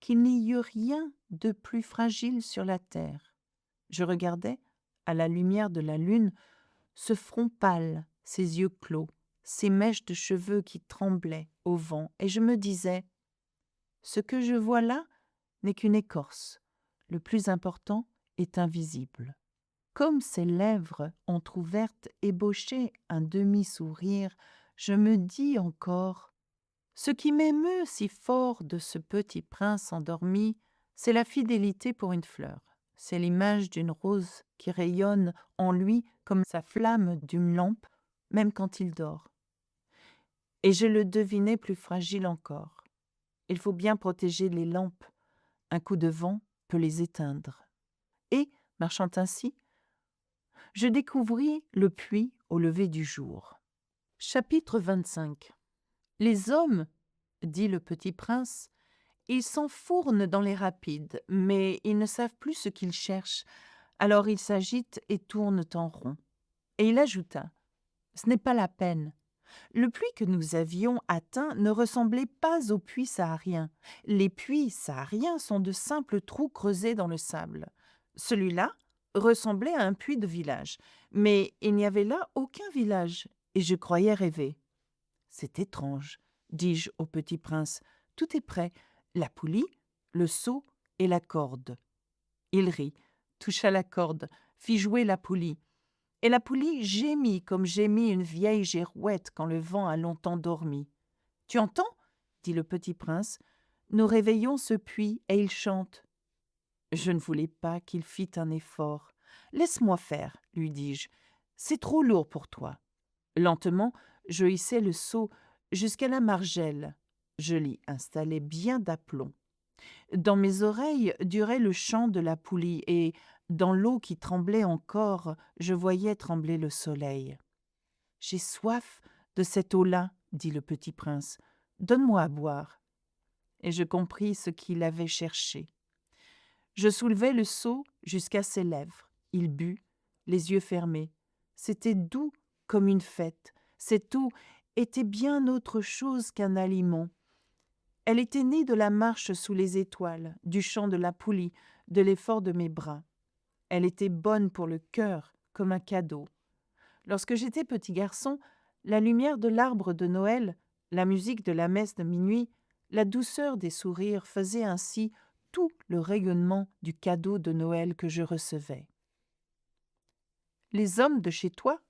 qu'il n'y eût rien de plus fragile sur la terre. Je regardais, à la lumière de la lune, ce front pâle, ces yeux clos, ces mèches de cheveux qui tremblaient au vent, et je me disais: « Ce que je vois là n'est qu'une écorce. Le plus important est invisible. » Comme ses lèvres entr'ouvertes ébauchaient un demi-sourire, je me dis encore: ce qui m'émeut si fort de ce petit prince endormi, c'est la fidélité pour une fleur. C'est l'image d'une rose qui rayonne en lui comme sa flamme d'une lampe, même quand il dort. Et je le devinais plus fragile encore. Il faut bien protéger les lampes. Un coup de vent peut les éteindre. Et, marchant ainsi, je découvris le puits au lever du jour. Chapitre 25. Les hommes, dit le petit prince, ils s'enfournent dans les rapides, mais ils ne savent plus ce qu'ils cherchent, alors ils s'agitent et tournent en rond. Et il ajouta: ce n'est pas la peine. Le puits que nous avions atteint ne ressemblait pas aux puits sahariens. Les puits sahariens sont de simples trous creusés dans le sable. Celui-là ressemblait à un puits de village, mais il n'y avait là aucun village, et je croyais rêver. C'est étrange, dis-je au petit prince. Tout est prêt, la poulie, le seau et la corde. Il rit, toucha la corde, fit jouer la poulie. Et la poulie gémit comme gémit une vieille girouette quand le vent a longtemps dormi. « Tu entends ?» dit le petit prince. « Nous réveillons ce puits et il chante. » Je ne voulais pas qu'il fît un effort. « Laisse-moi faire, lui dis-je. C'est trop lourd pour toi. » Lentement, je hissai le seau jusqu'à la margelle. Je l'y installai bien d'aplomb. Dans mes oreilles durait le chant de la poulie, et dans l'eau qui tremblait encore, je voyais trembler le soleil. « J'ai soif de cette eau-là, dit le petit prince. Donne-moi à boire. » Et je compris ce qu'il avait cherché. Je soulevai le seau jusqu'à ses lèvres. Il but, les yeux fermés. C'était doux comme une fête. Cette eau était bien autre chose qu'un aliment. Elle était née de la marche sous les étoiles, du chant de la poulie, de l'effort de mes bras. Elle était bonne pour le cœur, comme un cadeau. Lorsque j'étais petit garçon, la lumière de l'arbre de Noël, la musique de la messe de minuit, la douceur des sourires faisaient ainsi tout le rayonnement du cadeau de Noël que je recevais. Les hommes de chez toi,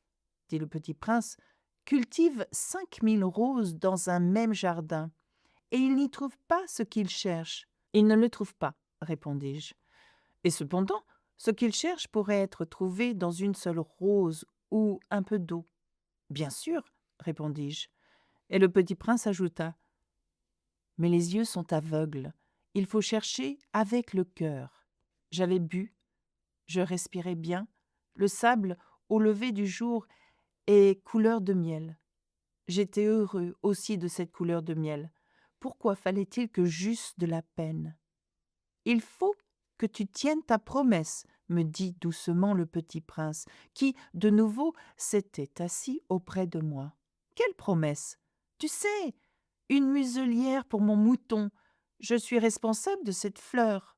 dit le petit prince, cultivent 5000 roses dans un même jardin, et ils n'y trouvent pas ce qu'ils cherchent. Ils ne le trouvent pas, répondis-je. Et cependant, ce qu'ils cherchent pourrait être trouvé dans une seule rose ou un peu d'eau. Bien sûr, répondis-je. Et le petit prince ajouta, mais les yeux sont aveugles. Il faut chercher avec le cœur. J'avais bu, je respirais bien. Le sable, au lever du jour, est couleur de miel. J'étais heureux aussi de cette couleur de miel. Pourquoi fallait-il que j'eusse de la peine? Il faut que tu tiennes ta promesse, me dit doucement le petit prince, qui, de nouveau, s'était assis auprès de moi. Quelle promesse? Tu sais, une muselière pour mon mouton. Je suis responsable de cette fleur.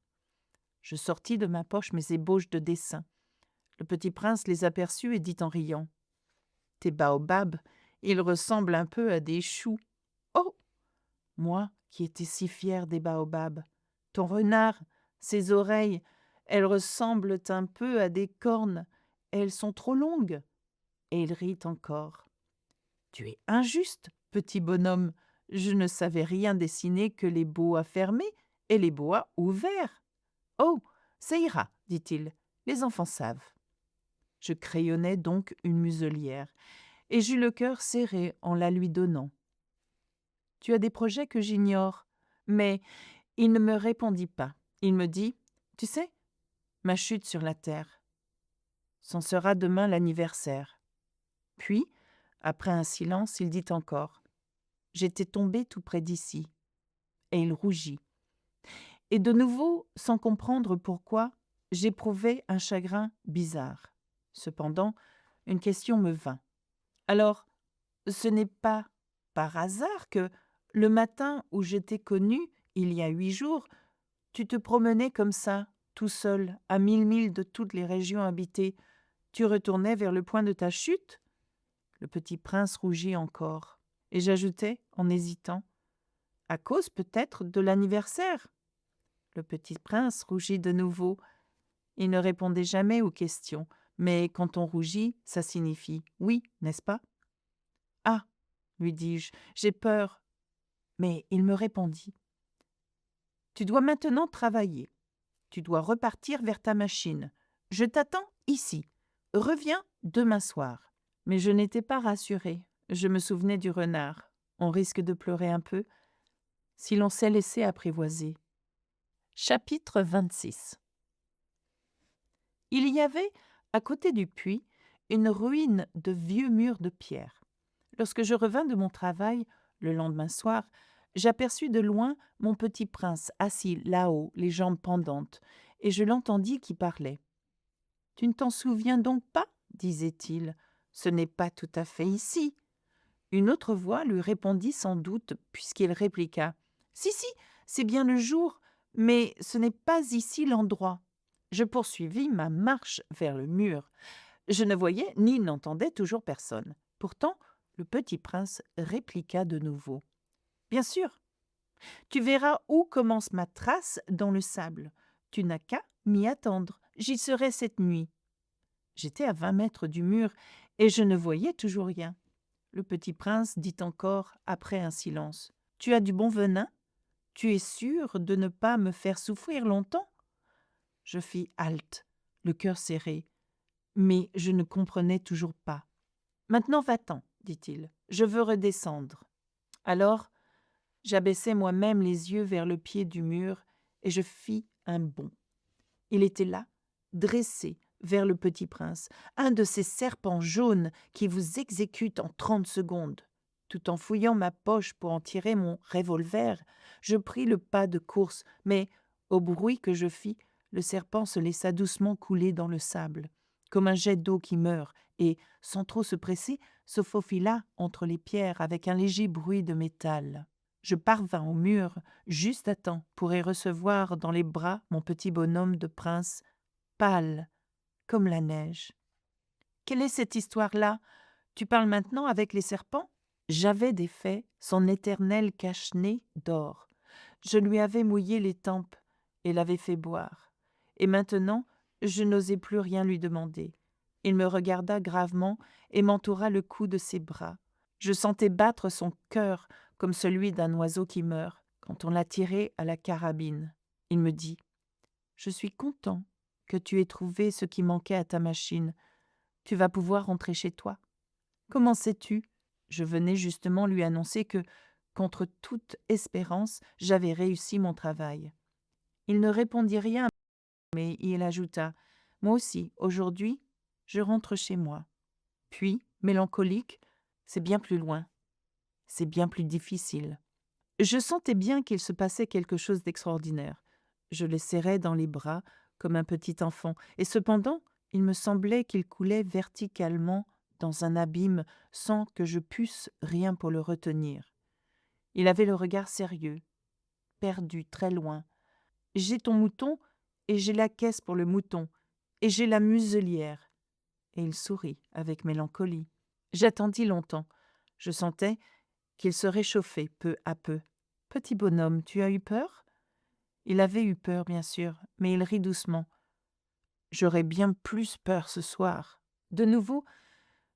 Je sortis de ma poche mes ébauches de dessin. Le petit prince les aperçut et dit en riant, tes baobabs, ils ressemblent un peu à des choux. Oh! Moi, qui étais si fière des baobabs. Ton renard, ses oreilles, elles ressemblent un peu à des cornes. Elles sont trop longues. Et il rit encore. Tu es injuste, petit bonhomme. Je ne savais rien dessiner que les bois fermés et les bois ouverts. Oh, ça ira, dit-il. Les enfants savent. Je crayonnai donc une muselière, et j'eus le cœur serré en la lui donnant. Tu as des projets que j'ignore, mais il ne me répondit pas. Il me dit, tu sais, ma chute sur la terre. C'en sera demain l'anniversaire. Puis, après un silence, il dit encore, j'étais tombé tout près d'ici. Et il rougit. Et de nouveau, sans comprendre pourquoi, j'éprouvais un chagrin bizarre. Cependant, une question me vint. Alors, ce n'est pas par hasard que, le matin où je t'ai connu, il y a 8 jours, tu te promenais comme ça, tout seul, à 1000 milles de toutes les régions habitées. Tu retournais vers le point de ta chute? Le petit prince rougit encore. Et j'ajoutai, en hésitant, à cause peut-être de l'anniversaire. Le petit prince rougit de nouveau. Il ne répondait jamais aux questions, mais quand on rougit, ça signifie oui, n'est-ce pas? Ah, lui dis-je, j'ai peur. Mais il me répondit. Tu dois maintenant travailler. Tu dois repartir vers ta machine. Je t'attends ici. Reviens demain soir. Mais je n'étais pas rassurée. Je me souvenais du renard. On risque de pleurer un peu si l'on s'est laissé apprivoiser. Chapitre 26. Il y avait, à côté du puits, une ruine de vieux murs de pierre. Lorsque je revins de mon travail, le lendemain soir, j'aperçus de loin mon petit prince assis là-haut, les jambes pendantes, et je l'entendis qui parlait. « Tu ne t'en souviens donc pas ?» disait-il. « Ce n'est pas tout à fait ici. » Une autre voix lui répondit sans doute, puisqu'il répliqua. « Si, si, c'est bien le jour, mais ce n'est pas ici l'endroit. » Je poursuivis ma marche vers le mur. Je ne voyais ni n'entendais toujours personne. Pourtant, le petit prince répliqua de nouveau. « Bien sûr, tu verras où commence ma trace dans le sable. Tu n'as qu'à m'y attendre. J'y serai cette nuit. » J'étais à 20 mètres du mur et je ne voyais toujours rien. Le petit prince dit encore, après un silence, « Tu as du bon venin? Tu es sûr de ne pas me faire souffrir longtemps ?» Je fis halte, le cœur serré, mais je ne comprenais toujours pas. « Maintenant va-t'en, dit-il, je veux redescendre. » Alors, j'abaissai moi-même les yeux vers le pied du mur et je fis un bond. Il était là, dressé vers le petit prince, un de ces serpents jaunes qui vous exécutent en 30 secondes. Tout en fouillant ma poche pour en tirer mon revolver, je pris le pas de course, mais, au bruit que je fis, le serpent se laissa doucement couler dans le sable, comme un jet d'eau qui meurt, et, sans trop se presser, se faufila entre les pierres avec un léger bruit de métal. Je parvins au mur juste à temps pour y recevoir dans les bras mon petit bonhomme de prince, pâle comme la neige. « Quelle est cette histoire-là? Tu parles maintenant avec les serpents ?» J'avais défait son éternel cache-nez d'or. Je lui avais mouillé les tempes et l'avait fait boire. Et maintenant, je n'osais plus rien lui demander. Il me regarda gravement et m'entoura le cou de ses bras. Je sentais battre son cœur comme celui d'un oiseau qui meurt quand on l'a tiré à la carabine. Il me dit: Je suis content que tu aies trouvé ce qui manquait à ta machine. Tu vas pouvoir rentrer chez toi. Comment sais-tu? Je venais justement lui annoncer que, contre toute espérance, j'avais réussi mon travail. Il ne répondit rien, mais il ajouta: Moi aussi, aujourd'hui, je rentre chez moi. Puis, mélancolique: C'est bien plus loin, c'est bien plus difficile. Je sentais bien qu'il se passait quelque chose d'extraordinaire. Je le serrais dans les bras comme un petit enfant, et cependant, il me semblait qu'il coulait verticalement dans un abîme sans que je pusse rien pour le retenir. Il avait le regard sérieux, perdu, très loin. J'ai ton mouton, et j'ai la caisse pour le mouton, et j'ai la muselière. Et il sourit avec mélancolie. J'attendis longtemps. Je sentais qu'il se réchauffait peu à peu. Petit bonhomme, tu as eu peur? Il avait eu peur, bien sûr, mais il rit doucement. J'aurais bien plus peur ce soir. De nouveau,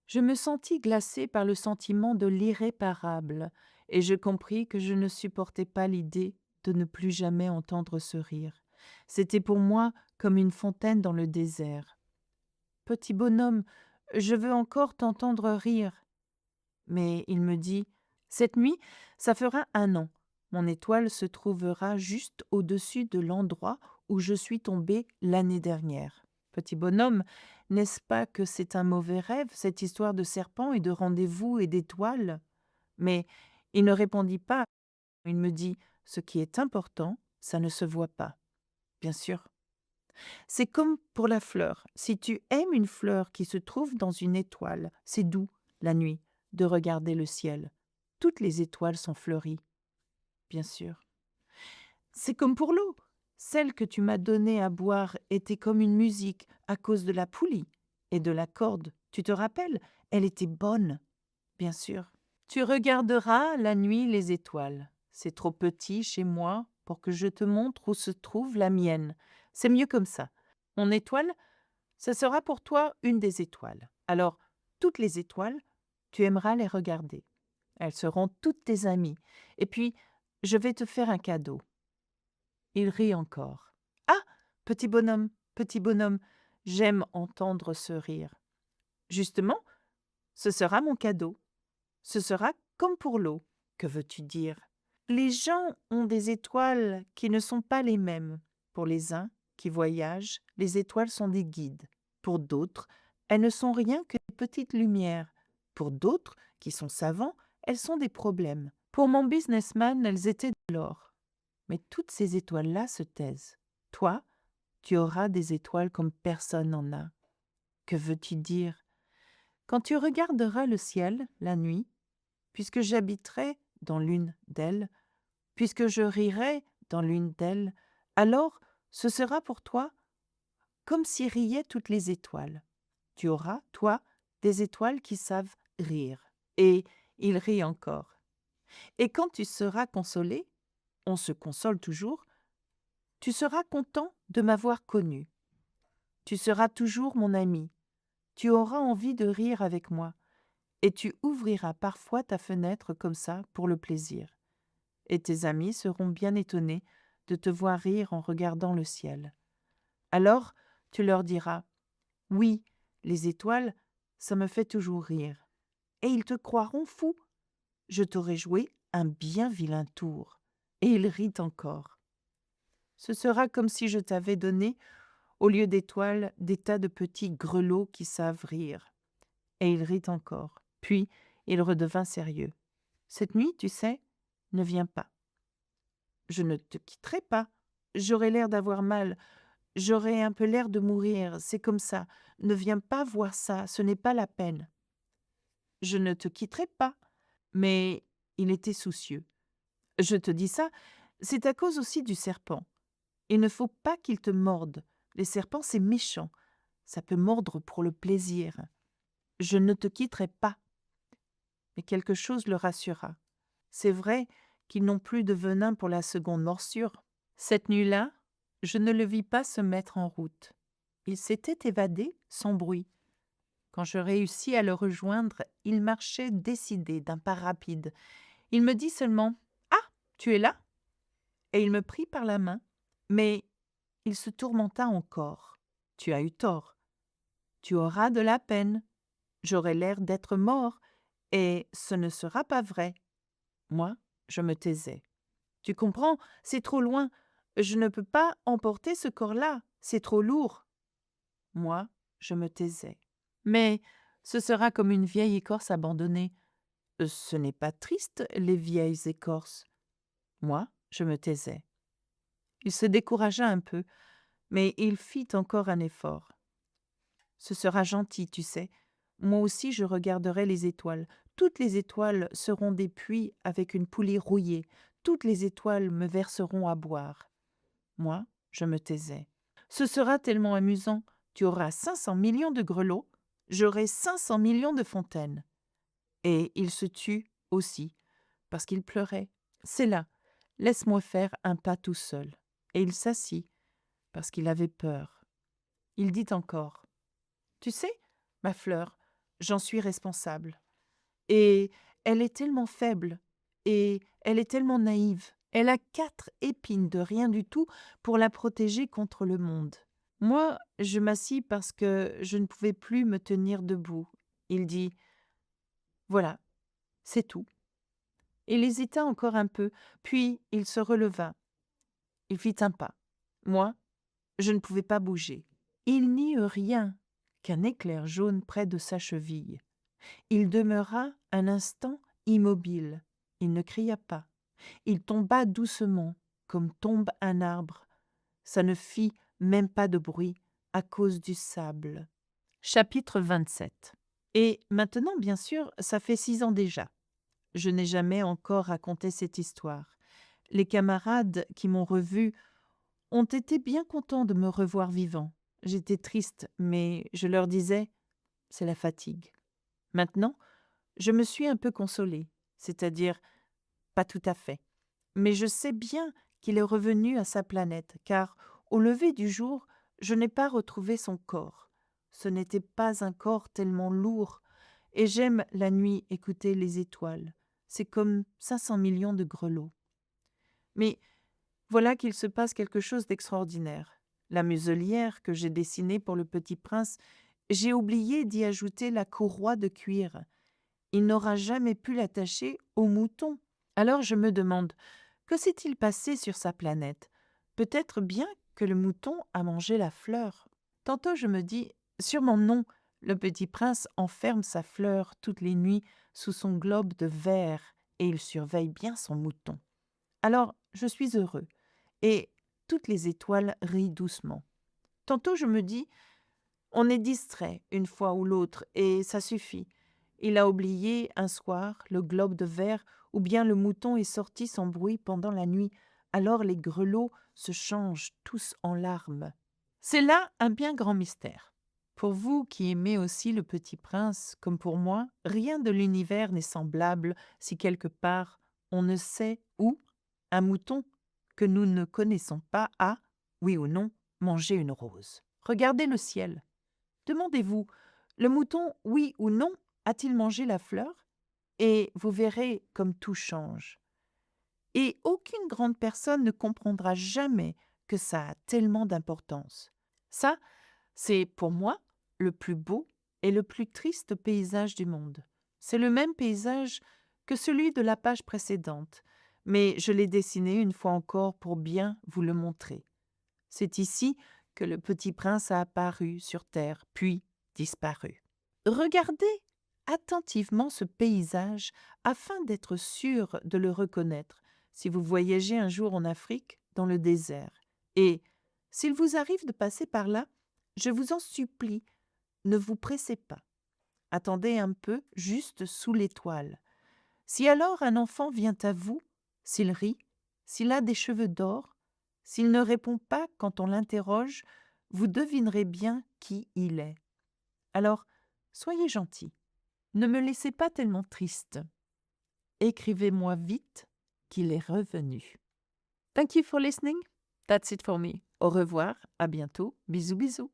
je me sentis glacée par le sentiment de l'irréparable, et je compris que je ne supportais pas l'idée de ne plus jamais entendre ce rire. C'était pour moi comme une fontaine dans le désert. Petit bonhomme, je veux encore t'entendre rire. Mais il me dit: Cette nuit, ça fera 1 an. Mon étoile se trouvera juste au-dessus de l'endroit où je suis tombée l'année dernière. Petit bonhomme, n'est-ce pas que c'est un mauvais rêve, cette histoire de serpent et de rendez-vous et d'étoiles? Mais il ne répondit pas. Il me dit: Ce qui est important, ça ne se voit pas. Bien sûr. C'est comme pour la fleur. Si tu aimes une fleur qui se trouve dans une étoile, c'est doux, la nuit, de regarder le ciel. Toutes les étoiles sont fleuries, bien sûr. C'est comme pour l'eau. Celle que tu m'as donnée à boire était comme une musique à cause de la poulie et de la corde. Tu te rappelles? Elle était bonne, bien sûr. Tu regarderas la nuit les étoiles. C'est trop petit chez moi pour que je te montre où se trouve la mienne. C'est mieux comme ça. Mon étoile, ce sera pour toi une des étoiles. Alors, toutes les étoiles, tu aimeras les regarder. Elles seront toutes tes amies. Et puis, je vais te faire un cadeau. Il rit encore. Ah, petit bonhomme, j'aime entendre ce rire. Justement, ce sera mon cadeau. Ce sera comme pour l'eau. Que veux-tu dire? Les gens ont des étoiles qui ne sont pas les mêmes. Pour les uns qui voyagent, les étoiles sont des guides. Pour d'autres, elles ne sont rien que des petites lumières. Pour d'autres, qui sont savants, elles sont des problèmes. Pour mon businessman, elles étaient de l'or. Mais toutes ces étoiles-là se taisent. Toi, tu auras des étoiles comme personne n'en a. Que veux-tu dire? Quand tu regarderas le ciel la nuit, puisque j'habiterai dans l'une d'elles, puisque je rirai dans l'une d'elles, alors ce sera pour toi comme si riaient toutes les étoiles. Tu auras, toi, des étoiles qui savent rire. Et il rit encore. Et quand tu seras consolé, on se console toujours, tu seras content de m'avoir connu. Tu seras toujours mon ami. Tu auras envie de rire avec moi. Et tu ouvriras parfois ta fenêtre comme ça pour le plaisir. Et tes amis seront bien étonnés de te voir rire en regardant le ciel. Alors tu leur diras: Oui, les étoiles, ça me fait toujours rire. Et ils te croiront fou. Je t'aurai joué un bien vilain tour. Et il rit encore. Ce sera comme si je t'avais donné, au lieu d'étoiles, des tas de petits grelots qui savent rire. Et il rit encore. Puis il redevint sérieux. Cette nuit, tu sais, ne viens pas. Je ne te quitterai pas. J'aurai l'air d'avoir mal. J'aurai un peu l'air de mourir. C'est comme ça. Ne viens pas voir ça. Ce n'est pas la peine. Je ne te quitterai pas. Mais il était soucieux. Je te dis ça, c'est à cause aussi du serpent. Il ne faut pas qu'il te morde. Les serpents, c'est méchant. Ça peut mordre pour le plaisir. Je ne te quitterai pas. Mais quelque chose le rassura. C'est vrai qu'ils n'ont plus de venin pour la seconde morsure. Cette nuit-là, je ne le vis pas se mettre en route. Il s'était évadé sans bruit. Quand je réussis à le rejoindre, il marchait décidé d'un pas rapide. Il me dit seulement « Ah, tu es là ?» et il me prit par la main, mais il se tourmenta encore. « Tu as eu tort. Tu auras de la peine. J'aurai l'air d'être mort, et ce ne sera pas vrai. » Moi, je me taisais. « Tu comprends, c'est trop loin. Je ne peux pas emporter ce corps-là. C'est trop lourd. » Moi, je me taisais. « Mais ce sera comme une vieille écorce abandonnée. Ce n'est pas triste, les vieilles écorces. » Moi, je me taisais. Il se découragea un peu, mais il fit encore un effort. « Ce sera gentil, tu sais. Moi aussi, je regarderai les étoiles. Toutes les étoiles seront des puits avec une poulie rouillée. Toutes les étoiles me verseront à boire. » Moi, je me taisais. « Ce sera tellement amusant. Tu auras 500 millions de grelots. J'aurai 500 millions de fontaines. » Et il se tut aussi, parce qu'il pleurait. « C'est là. Laisse-moi faire un pas tout seul. » Et il s'assit, parce qu'il avait peur. Il dit encore « Tu sais, ma fleur, j'en suis responsable. Et elle est tellement faible, et elle est tellement naïve. Elle a 4 épines de rien du tout pour la protéger contre le monde. » Moi, je m'assis parce que je ne pouvais plus me tenir debout. Il dit « Voilà, c'est tout. » Il hésita encore un peu, puis il se releva. Il fit un pas. Moi, je ne pouvais pas bouger. Il n'y eut rien qu'un éclair jaune près de sa cheville. Il demeura un instant immobile. Il ne cria pas. Il tomba doucement, comme tombe un arbre. Ça ne fit même pas de bruit à cause du sable. Chapitre 27. Et maintenant, bien sûr, ça fait 6 ans déjà. Je n'ai jamais encore raconté cette histoire. Les camarades qui m'ont revu ont été bien contents de me revoir vivant. J'étais triste, mais je leur disais « c'est la fatigue ». Maintenant, je me suis un peu consolée, c'est-à-dire pas tout à fait. Mais je sais bien qu'il est revenu à sa planète, car au lever du jour, je n'ai pas retrouvé son corps. Ce n'était pas un corps tellement lourd, et j'aime la nuit écouter les étoiles. C'est comme 500 millions de grelots. Mais voilà qu'il se passe quelque chose d'extraordinaire. La muselière que j'ai dessinée pour le petit prince, j'ai oublié d'y ajouter la courroie de cuir. Il n'aura jamais pu l'attacher au mouton. Alors je me demande, que s'est-il passé sur sa planète? Peut-être bien que le mouton a mangé la fleur. Tantôt je me dis, sûrement non, le petit prince enferme sa fleur toutes les nuits sous son globe de verre et il surveille bien son mouton. Alors je suis heureux et toutes les étoiles rient doucement. Tantôt je me dis, on est distrait une fois ou l'autre et ça suffit. Il a oublié un soir le globe de verre ou bien le mouton est sorti sans bruit pendant la nuit. Alors les grelots se changent tous en larmes. C'est là un bien grand mystère. Pour vous qui aimez aussi le Petit Prince, comme pour moi, rien de l'univers n'est semblable si quelque part on ne sait où un mouton que nous ne connaissons pas a, oui ou non, mangé une rose. Regardez le ciel. Demandez-vous, le mouton, oui ou non, a-t-il mangé la fleur? Et vous verrez comme tout change. Et aucune grande personne ne comprendra jamais que ça a tellement d'importance. Ça, c'est pour moi le plus beau et le plus triste paysage du monde. C'est le même paysage que celui de la page précédente, mais je l'ai dessiné une fois encore pour bien vous le montrer. C'est ici que le petit prince a apparu sur terre, puis disparu. Regardez attentivement ce paysage afin d'être sûr de le reconnaître si vous voyagez un jour en Afrique, dans le désert. Et s'il vous arrive de passer par là, je vous en supplie, ne vous pressez pas. Attendez un peu, juste sous l'étoile. Si alors un enfant vient à vous, s'il rit, s'il a des cheveux d'or, s'il ne répond pas quand on l'interroge, vous devinerez bien qui il est. Alors, soyez gentil. Ne me laissez pas tellement triste. Écrivez-moi vite qu'il est revenu. Thank you for listening. That's it for me. Au revoir, à bientôt. Bisous, bisous.